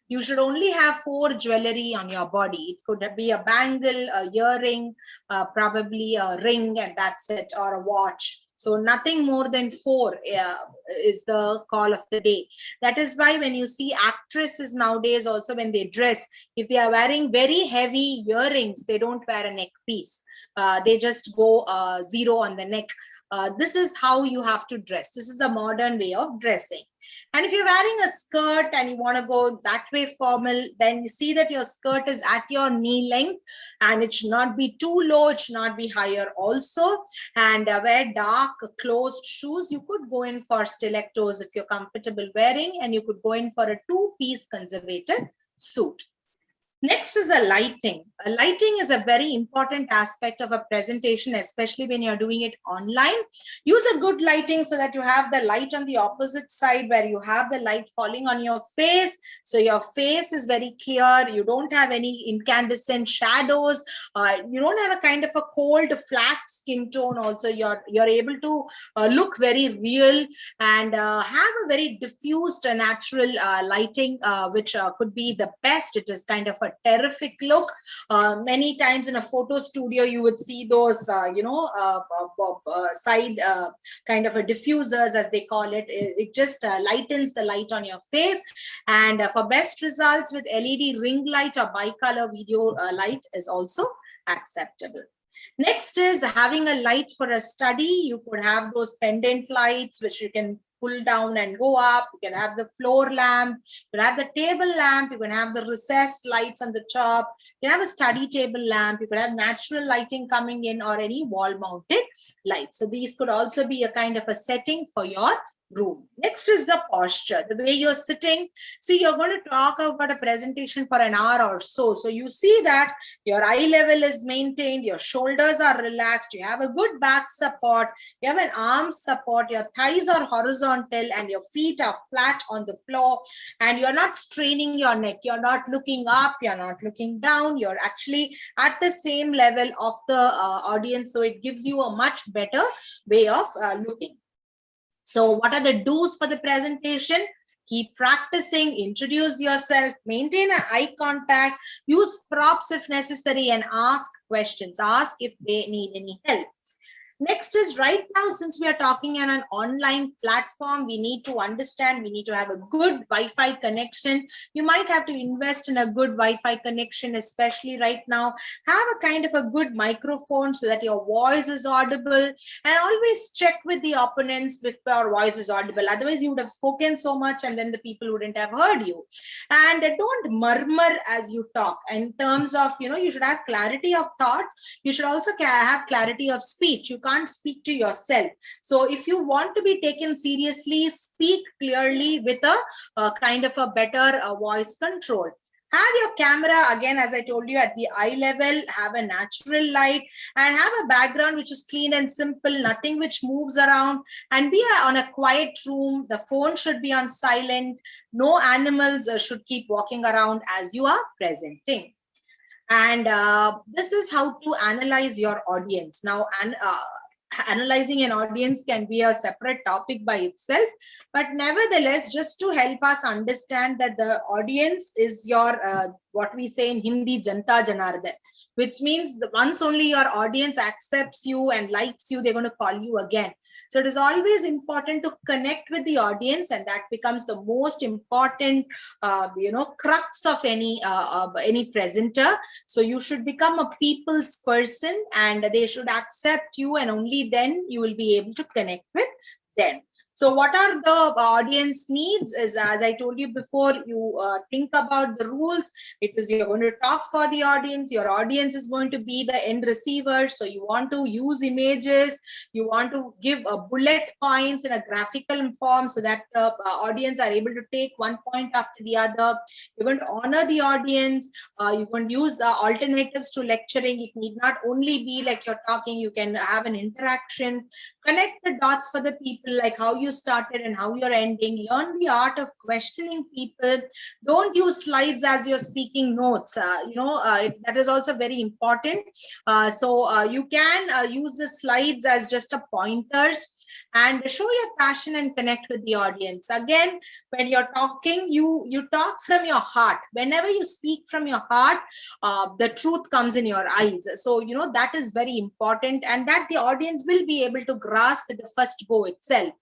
You should only have 4 jewelry on your body. It could be a bangle, a earring, probably a ring, and that's it, or a watch. So nothing more than 4 is the call of the day. That is why when you see actresses nowadays, also when they dress, if they are wearing very heavy earrings, they don't wear a neck piece. They just go 0 on the neck. This is how you have to dress. This is the modern way of dressing. And if you're wearing a skirt and you want to go that way formal, then you see that your skirt is at your knee length, and it should not be too low, it should not be higher also. And wear dark closed shoes. You could go in for stilettos if you're comfortable wearing, and you could go in for a 2-piece conservative suit. Next is the lighting. Lighting is a very important aspect of a presentation, especially when you're doing it online. Use a good lighting so that you have the light on the opposite side, where you have the light falling on your face. So your face is very clear. You don't have any incandescent shadows. You don't have a kind of a cold, flat skin tone. Also, you're able to look very real and have a very diffused natural lighting, which could be the best. It is kind of a terrific look. Many times in a photo studio, you would see those, side kind of a diffusers, as they call it. It just lightens the light on your face. And for best results with LED ring light or bicolor video light is also acceptable. Next is having a light for a study. You could have those pendant lights, which you can pull down and go up. You can have the floor lamp, you can have the table lamp, you can have the recessed lights on the top, you can have a study table lamp, you could have natural lighting coming in, or any wall mounted lights. So these could also be a kind of a setting for your room. Next is the posture, the way you're sitting. See, you're going to talk about a presentation for an hour or so. So you see that your eye level is maintained, your shoulders are relaxed, you have a good back support, you have an arm support, your thighs are horizontal, and your feet are flat on the floor, and you're not straining your neck, you're not looking up, you're not looking down, you're actually at the same level of the audience. So it gives you a much better way of looking. So what are the do's for the presentation? Keep practicing, introduce yourself, maintain an eye contact, use props if necessary, and ask questions. Ask if they need any help. Next is, right now, since we are talking on an online platform, we need to understand, we need to have a good Wi-Fi connection. You might have to invest in a good Wi-Fi connection, especially right now. Have a kind of a good microphone so that your voice is audible, and always check with the opponents if your voice is audible. Otherwise, you would have spoken so much and then the people wouldn't have heard you. And don't murmur as you talk. In terms of, you should have clarity of thoughts. You should also have clarity of speech. You can't speak to yourself. So if you want to be taken seriously, speak clearly with a kind of a better voice control. Have your camera, again, as I told you, at the eye level. Have a natural light, and have a background which is clean and simple, nothing which moves around, and be on a quiet room. The phone should be on silent. No animals should keep walking around as you are presenting. And this is how to analyze your audience. Now, analyzing an audience can be a separate topic by itself, but nevertheless, just to help us understand that the audience is your, what we say in Hindi, Janta Janardan, which means once only your audience accepts you and likes you, they're going to call you again. So it is always important to connect with the audience, and that becomes the most important, crux of any presenter. So you should become a people's person, and they should accept you, and only then you will be able to connect with them. So what are the audience needs is, as I told you before, you think about the rules. It is, you're going to talk for the audience. Your audience is going to be the end receiver. So you want to use images. You want to give bullet points in a graphical form so that the audience are able to take one point after the other. You're going to honor the audience. You're going to use alternatives to lecturing. It need not only be like you're talking. You can have an interaction. Connect the dots for the people, like how you started and how you're ending. Learn the art of questioning people. Don't use slides as you're speaking notes. That is also very important. So you can use the slides as just a pointers, and show your passion and connect with the audience. Again, when you're talking, you talk from your heart. Whenever you speak from your heart, the truth comes in your eyes. So that is very important, and that the audience will be able to grasp at the first go itself.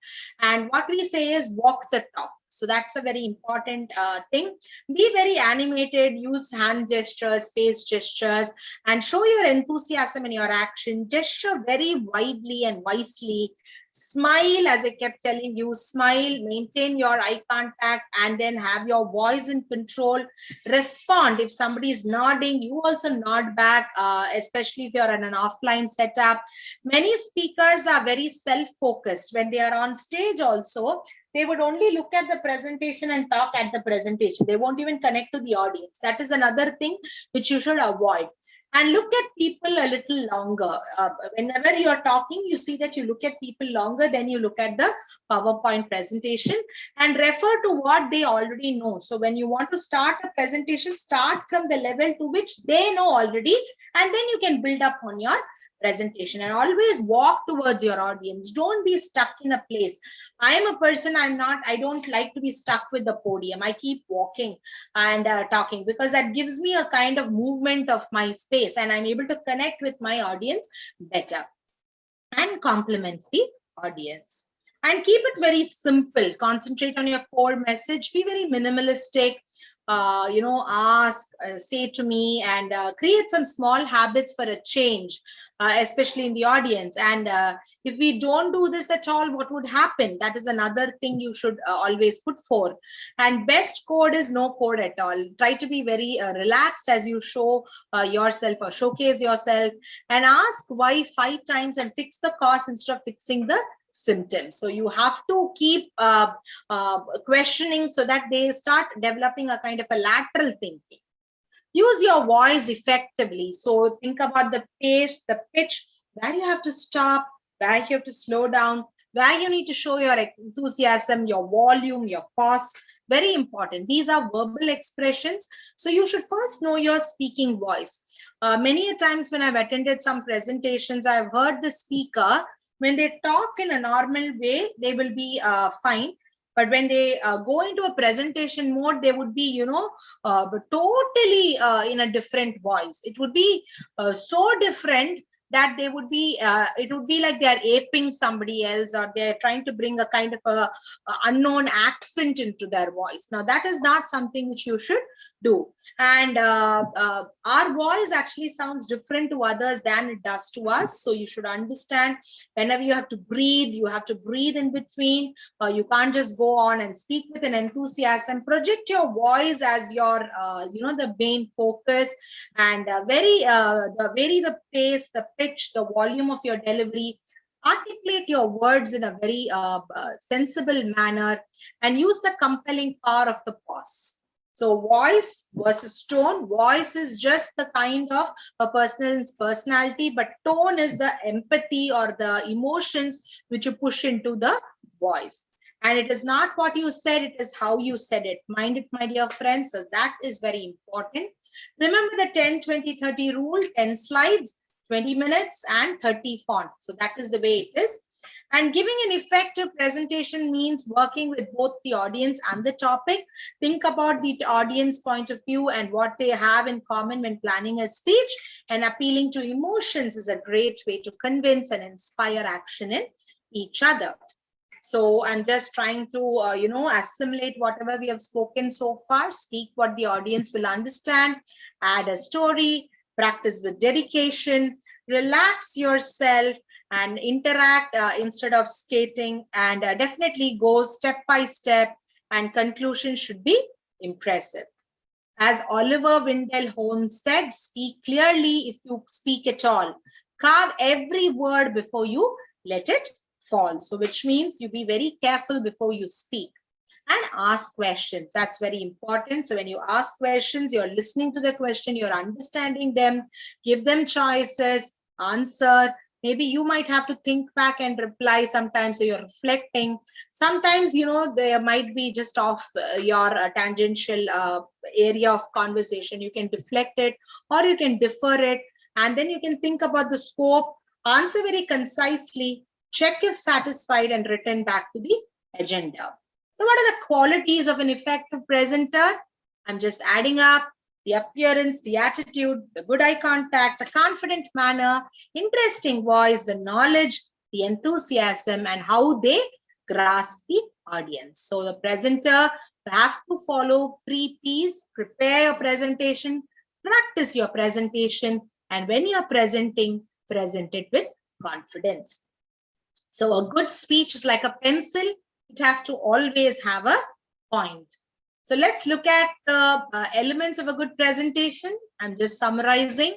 And what we say is walk the talk. So that's a very important thing. Be very animated, use hand gestures, face gestures, and show your enthusiasm in your action. Gesture very widely and wisely. Smile, as I kept telling you, smile, maintain your eye contact, and then have your voice in control. Respond. If somebody is nodding, you also nod back, especially if you're in an offline setup. Many speakers are very self-focused. When they are on stage also, they would only look at the presentation and talk at the presentation. They won't even connect to the audience. That is another thing which you should avoid. And look at people a little longer. Whenever you're talking, you see that you look at people longer than you look at the PowerPoint presentation, and refer to what they already know. So when you want to start a presentation, start from the level to which they know already, and then you can build up on your presentation. And always walk towards your audience. Don't be stuck in a place. I am a person, I don't like to be stuck with the podium. I keep walking and talking, because that gives me a kind of movement of my space, and I'm able to connect with my audience better and complement the audience. And keep it very simple. Concentrate on your core message. Be very minimalistic. Ask, say to me, and create some small habits for a change, especially in the audience. And if we don't do this at all, what would happen? That is another thing you should always put forth. And best code is no code at all. Try to be very relaxed as you show yourself or showcase yourself, and ask why 5 times and fix the cause instead of fixing the symptoms. So you have to keep questioning so that they start developing a kind of a lateral thinking. Use your voice effectively. So think about the pace, the pitch, where you have to stop, where you have to slow down, where you need to show your enthusiasm, your volume, your pause. Very important. These are verbal expressions. So you should first know your speaking voice. Many a times when I've attended some presentations, I've heard the speaker, when they talk in a normal way, they will be fine. But when they go into a presentation mode, they would be, totally in a different voice. It would be so different that they would be, it would be like they're aping somebody else, or they're trying to bring a kind of a unknown accent into their voice. Now, that is not something which you should do. And our voice actually sounds different to others than it does to us. So you should understand, whenever you have to breathe in between. You can't just go on and speak with an enthusiasm. Project your voice as your, the main focus, and vary the pace, the pitch, the volume of your delivery. Articulate your words in a very sensible manner, and use the compelling power of the pause. So voice versus tone. Voice is just the kind of a person's personality, but tone is the empathy or the emotions which you push into the voice. And it is not what you said, it is how you said it. Mind it, my dear friends. So that is very important. Remember the 10-20-30 rule: 10 slides, 20 minutes, and 30 font. So that is the way it is. And giving an effective presentation means working with both the audience and the topic. Think about the audience point of view and what they have in common when planning a speech. And appealing to emotions is a great way to convince and inspire action in each other. So I'm just trying to, assimilate whatever we have spoken so far. Speak what the audience will understand. Add a story. Practice with dedication. Relax yourself and interact instead of skating, and definitely go step by step, and conclusion should be impressive. As Oliver Wendell Holmes said, speak clearly if you speak at all. Carve every word before you let it fall. So which means you be very careful before you speak. And ask questions. That's very important. So when you ask questions, you're listening to the question, you're understanding them, give them choices, answer. Maybe you might have to think back and reply sometimes, so you're reflecting. Sometimes, there might be just off your tangential area of conversation. You can deflect it or you can defer it, and then you can think about the scope, answer very concisely, check if satisfied, and return back to the agenda. So what are the qualities of an effective presenter? I'm just adding up: the appearance, the attitude, the good eye contact, the confident manner, interesting voice, the knowledge, the enthusiasm, and how they grasp the audience. So the presenter have to follow 3 P's: prepare your presentation, practice your presentation, and when you're presenting, present it with confidence. So a good speech is like a pencil. It has to always have a point. So let's look at the elements of a good presentation. I'm just summarizing.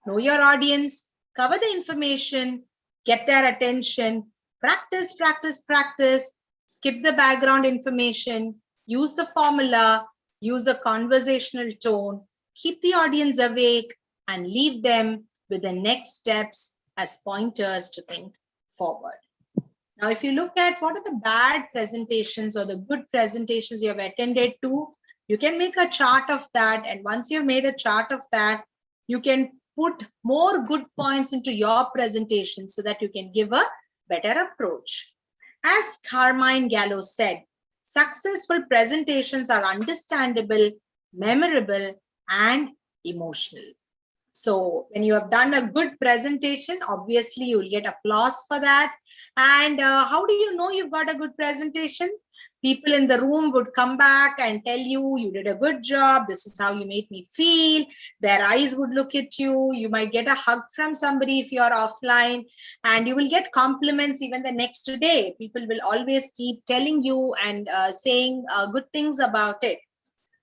Know your audience, cover the information, get their attention, practice, practice, practice, skip the background information, use the formula, use a conversational tone, keep the audience awake, and leave them with the next steps as pointers to think forward. Now, if you look at what are the bad presentations or the good presentations you have attended to, you can make a chart of that. And once you've made a chart of that, you can put more good points into your presentation so that you can give a better approach. As Carmine Gallo said, successful presentations are understandable, memorable, and emotional. So when you have done a good presentation, obviously you'll get applause for that. And how do you know you've got a good presentation? People in the room would come back and tell you, you did a good job. This is how you made me feel. Their eyes would look at you. You might get a hug from somebody if you're offline, and you will get compliments even the next day. People will always keep telling you and saying good things about it.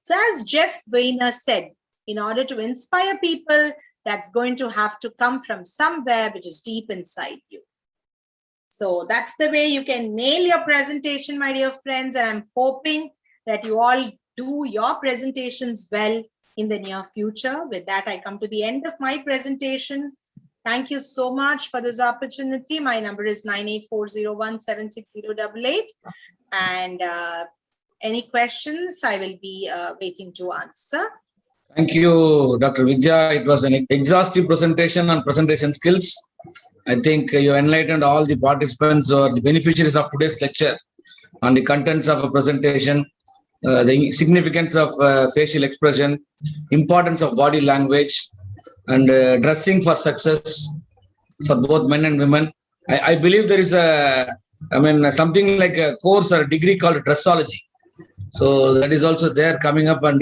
So as Jeff Weiner said, in order to inspire people, that's going to have to come from somewhere which is deep inside you. So that's the way you can nail your presentation, my dear friends. And I'm hoping that you all do your presentations well in the near future. With that, I come to the end of my presentation. Thank you so much for this opportunity. My number is 9840176088. And any questions, I will be waiting to answer. Thank you, Dr. Vidyaa. It was an exhaustive presentation on presentation skills. I think you enlightened all the participants or the beneficiaries of today's lecture on the contents of a presentation, the significance of facial expression, importance of body language, and dressing for success, for both men and women. I believe there is something like a course or a degree called dressology. So that is also there coming up, and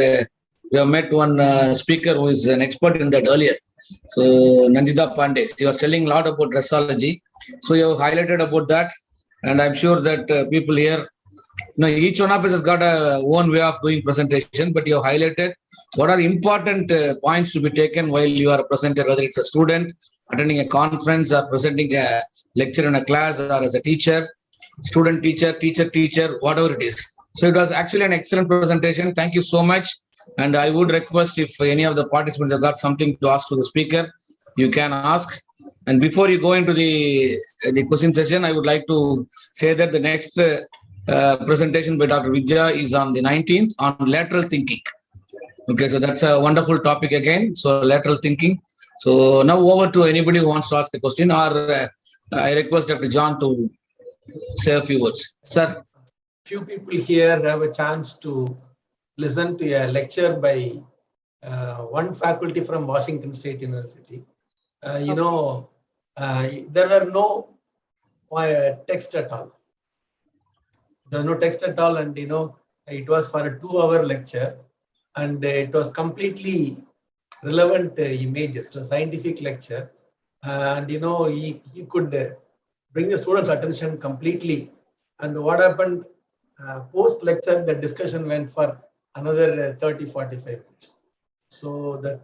we have met one speaker who is an expert in that earlier. So Nandita Pandey, she was telling a lot about dressology. So you have highlighted about that, and I'm sure that people here, each one of us has got a own way of doing presentation, but you have highlighted what are the important points to be taken while you are a presenter, whether it's a student attending a conference or presenting a lecture in a class, or as a teacher, student teacher, teacher, whatever it is. So it was actually an excellent presentation. Thank you so much. And I would request, if any of the participants have got something to ask to the speaker, you can ask. And before you go into the question session, I would like to say that the next presentation by Dr. Vidyaa is on the 19th on lateral thinking. Okay, so that's a wonderful topic again. So lateral thinking. So now over to anybody who wants to ask a question, or I request Dr. John to say a few words. Sir. Few people here have a chance to listen to a lecture by one faculty from Washington State University. There were no text at all. There was no text at all, and it was for a 2-hour lecture, and it was completely relevant images. To a scientific lecture, and he could bring the students' attention completely. And what happened post lecture, the discussion went for another 30-45 minutes. So the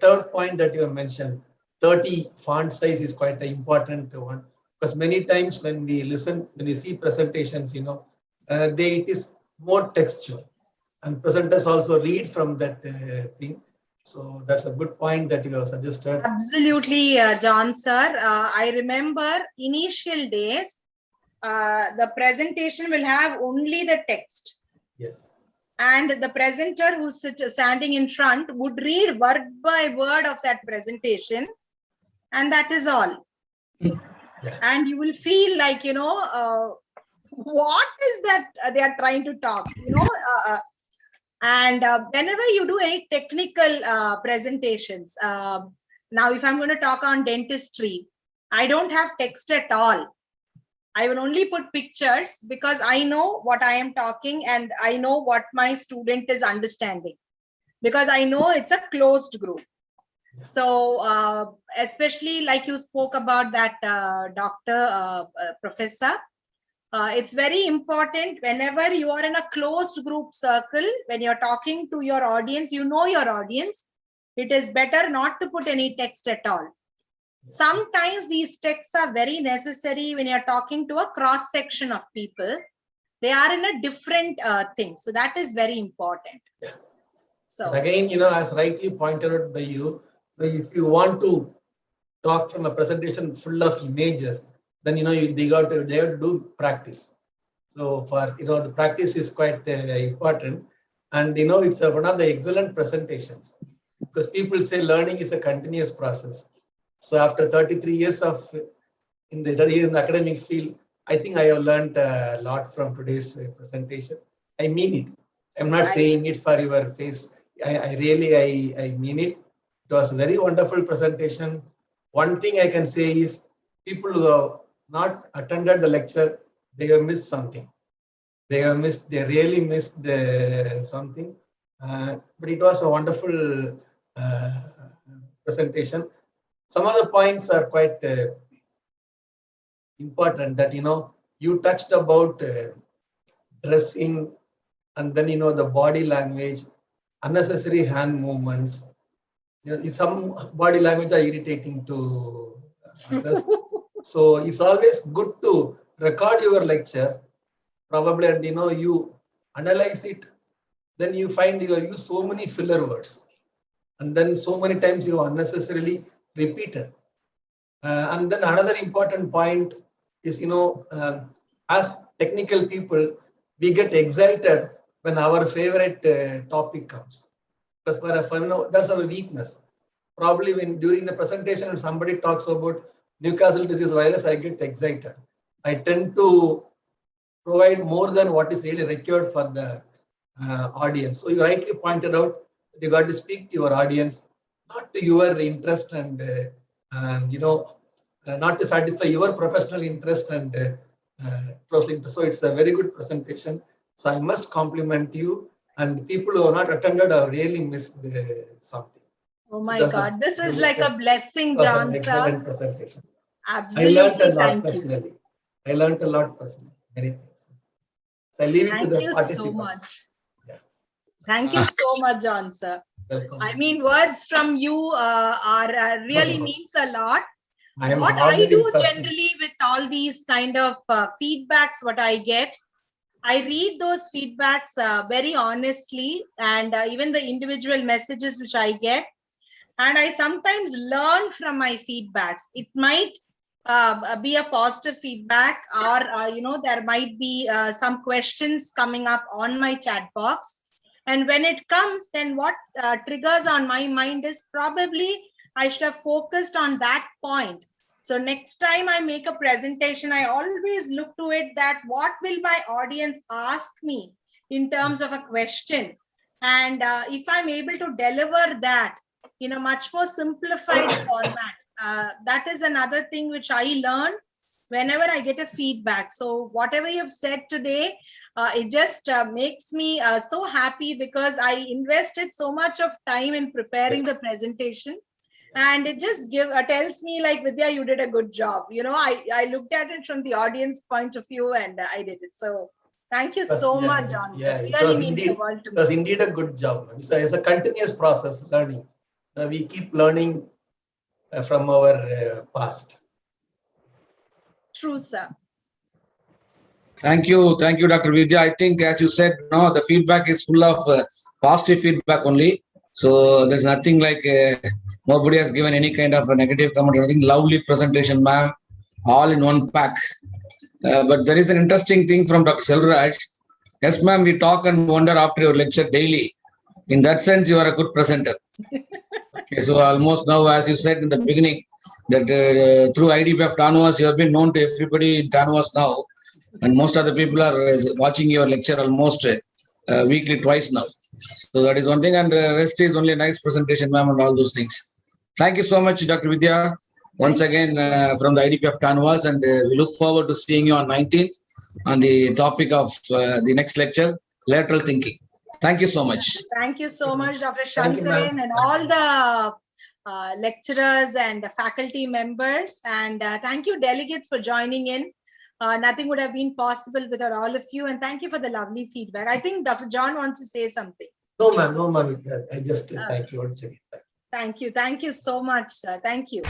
third point that you have mentioned, 30 font size, is quite an important one, because many times when we see presentations, it is more textual, and presenters also read from that thing. So that's a good point that you have suggested. Absolutely, John sir. I remember initial days, the presentation will have only the text. Yes. And the presenter who's standing in front would read word by word of that presentation, and that is all. Yeah. And you will feel like, what is that they are trying to talk, and whenever you do any technical presentations, now if I'm going to talk on dentistry, I don't have text at all. I will only put pictures, because I know what I am talking and I know what my student is understanding, because I know it's a closed group. So especially like you spoke about that professor, it's very important whenever you are in a closed group circle, when you're talking to your audience, your audience, it is better not to put any text at all. Sometimes these texts are very necessary when you're talking to a cross section of people. They are in a different thing. So that is very important. Yeah. So but again, as rightly pointed out by you, if you want to talk from a presentation full of images, then they have to do practice. So for the practice is quite important, and it's one of the excellent presentations, because people say learning is a continuous process. So after 33 years in the academic field, I think I have learned a lot from today's presentation. I mean it. I'm not saying it for your face. I really mean it. It was a very wonderful presentation. One thing I can say is, people who have not attended the lecture, they have missed something. They really missed something. But it was a wonderful presentation. Some of the points are quite important, that you touched about dressing, and then the body language, unnecessary hand movements. Some body language are irritating to others. So it's always good to record your lecture, probably, and you analyze it. Then you find you use so many filler words, and then so many times you unnecessarily repeated. And then another important point is, as technical people, we get excited when our favorite topic comes, because for a fun, that's our weakness. Probably during the presentation, when somebody talks about Newcastle disease virus, I get excited. I tend to provide more than what is really required for the audience. So you rightly pointed out that you got to speak to your audience, not to your interest and not to satisfy your professional interest and professional interest. So it's a very good presentation. So I must compliment you, and people who have not attended have really missed something. Oh my God, this is like a blessing, It was John, an sir. excellent presentation. Absolutely, I learned a lot thank you. personally. I learned a lot personally. Many things. So I leave it to Thank the you participants. so much. Yeah. Thank you so much, John, sir. Welcome. I mean, words from you are really means a lot. I am What I do impressed. generally with all these kind of feedbacks, what I get, I read those feedbacks very honestly, and even the individual messages which I get, and I sometimes learn from my feedbacks. It might be a positive feedback, or there might be some questions coming up on my chat box. And when it comes, then what triggers on my mind is probably I should have focused on that point. So next time I make a presentation, I always look to it that what will my audience ask me in terms of a question. And if I'm able to deliver that in a much more simplified format, that is another thing which I learn whenever I get a feedback. So whatever you've said today, it just makes me so happy, because I invested so much of time in preparing the presentation, and it just tells me like, Vidya, you did a good job. I looked at it from the audience point of view, and I did it. So thank you so much, John. Yeah, it really means the world to me. It was indeed a good job. So it's a continuous process learning. We keep learning from our past. True, sir. Thank you, Dr. Vidya. I think, as you said, no, the feedback is full of positive feedback only. So there's nothing like nobody has given any kind of a negative comment or anything. Lovely presentation, ma'am. All in one pack. But there is an interesting thing from Dr. Selvaraj. Yes, ma'am, we talk and wonder after your lecture daily. In that sense, you are a good presenter. Okay, so almost now, as you said in the beginning, that through IDP of TANUVAS, you have been known to everybody in TANUVAS now. And most of the people are watching your lecture almost weekly, twice now. So that is one thing. And the rest is only a nice presentation, ma'am, and all those things. Thank you so much, Dr. Vidya, once again from the IDP of TANUVAS. And we look forward to seeing you on 19th on the topic of the next lecture, lateral thinking. Thank you so much. Thank you so much, Dr. Shankaran, and all the lecturers and faculty members. And thank you, delegates, for joining in. Nothing would have been possible without all of you. And thank you for the lovely feedback. I think Dr. John wants to say something. No, ma'am. I just thank you once again. Thank you. Thank you so much, sir. Thank you.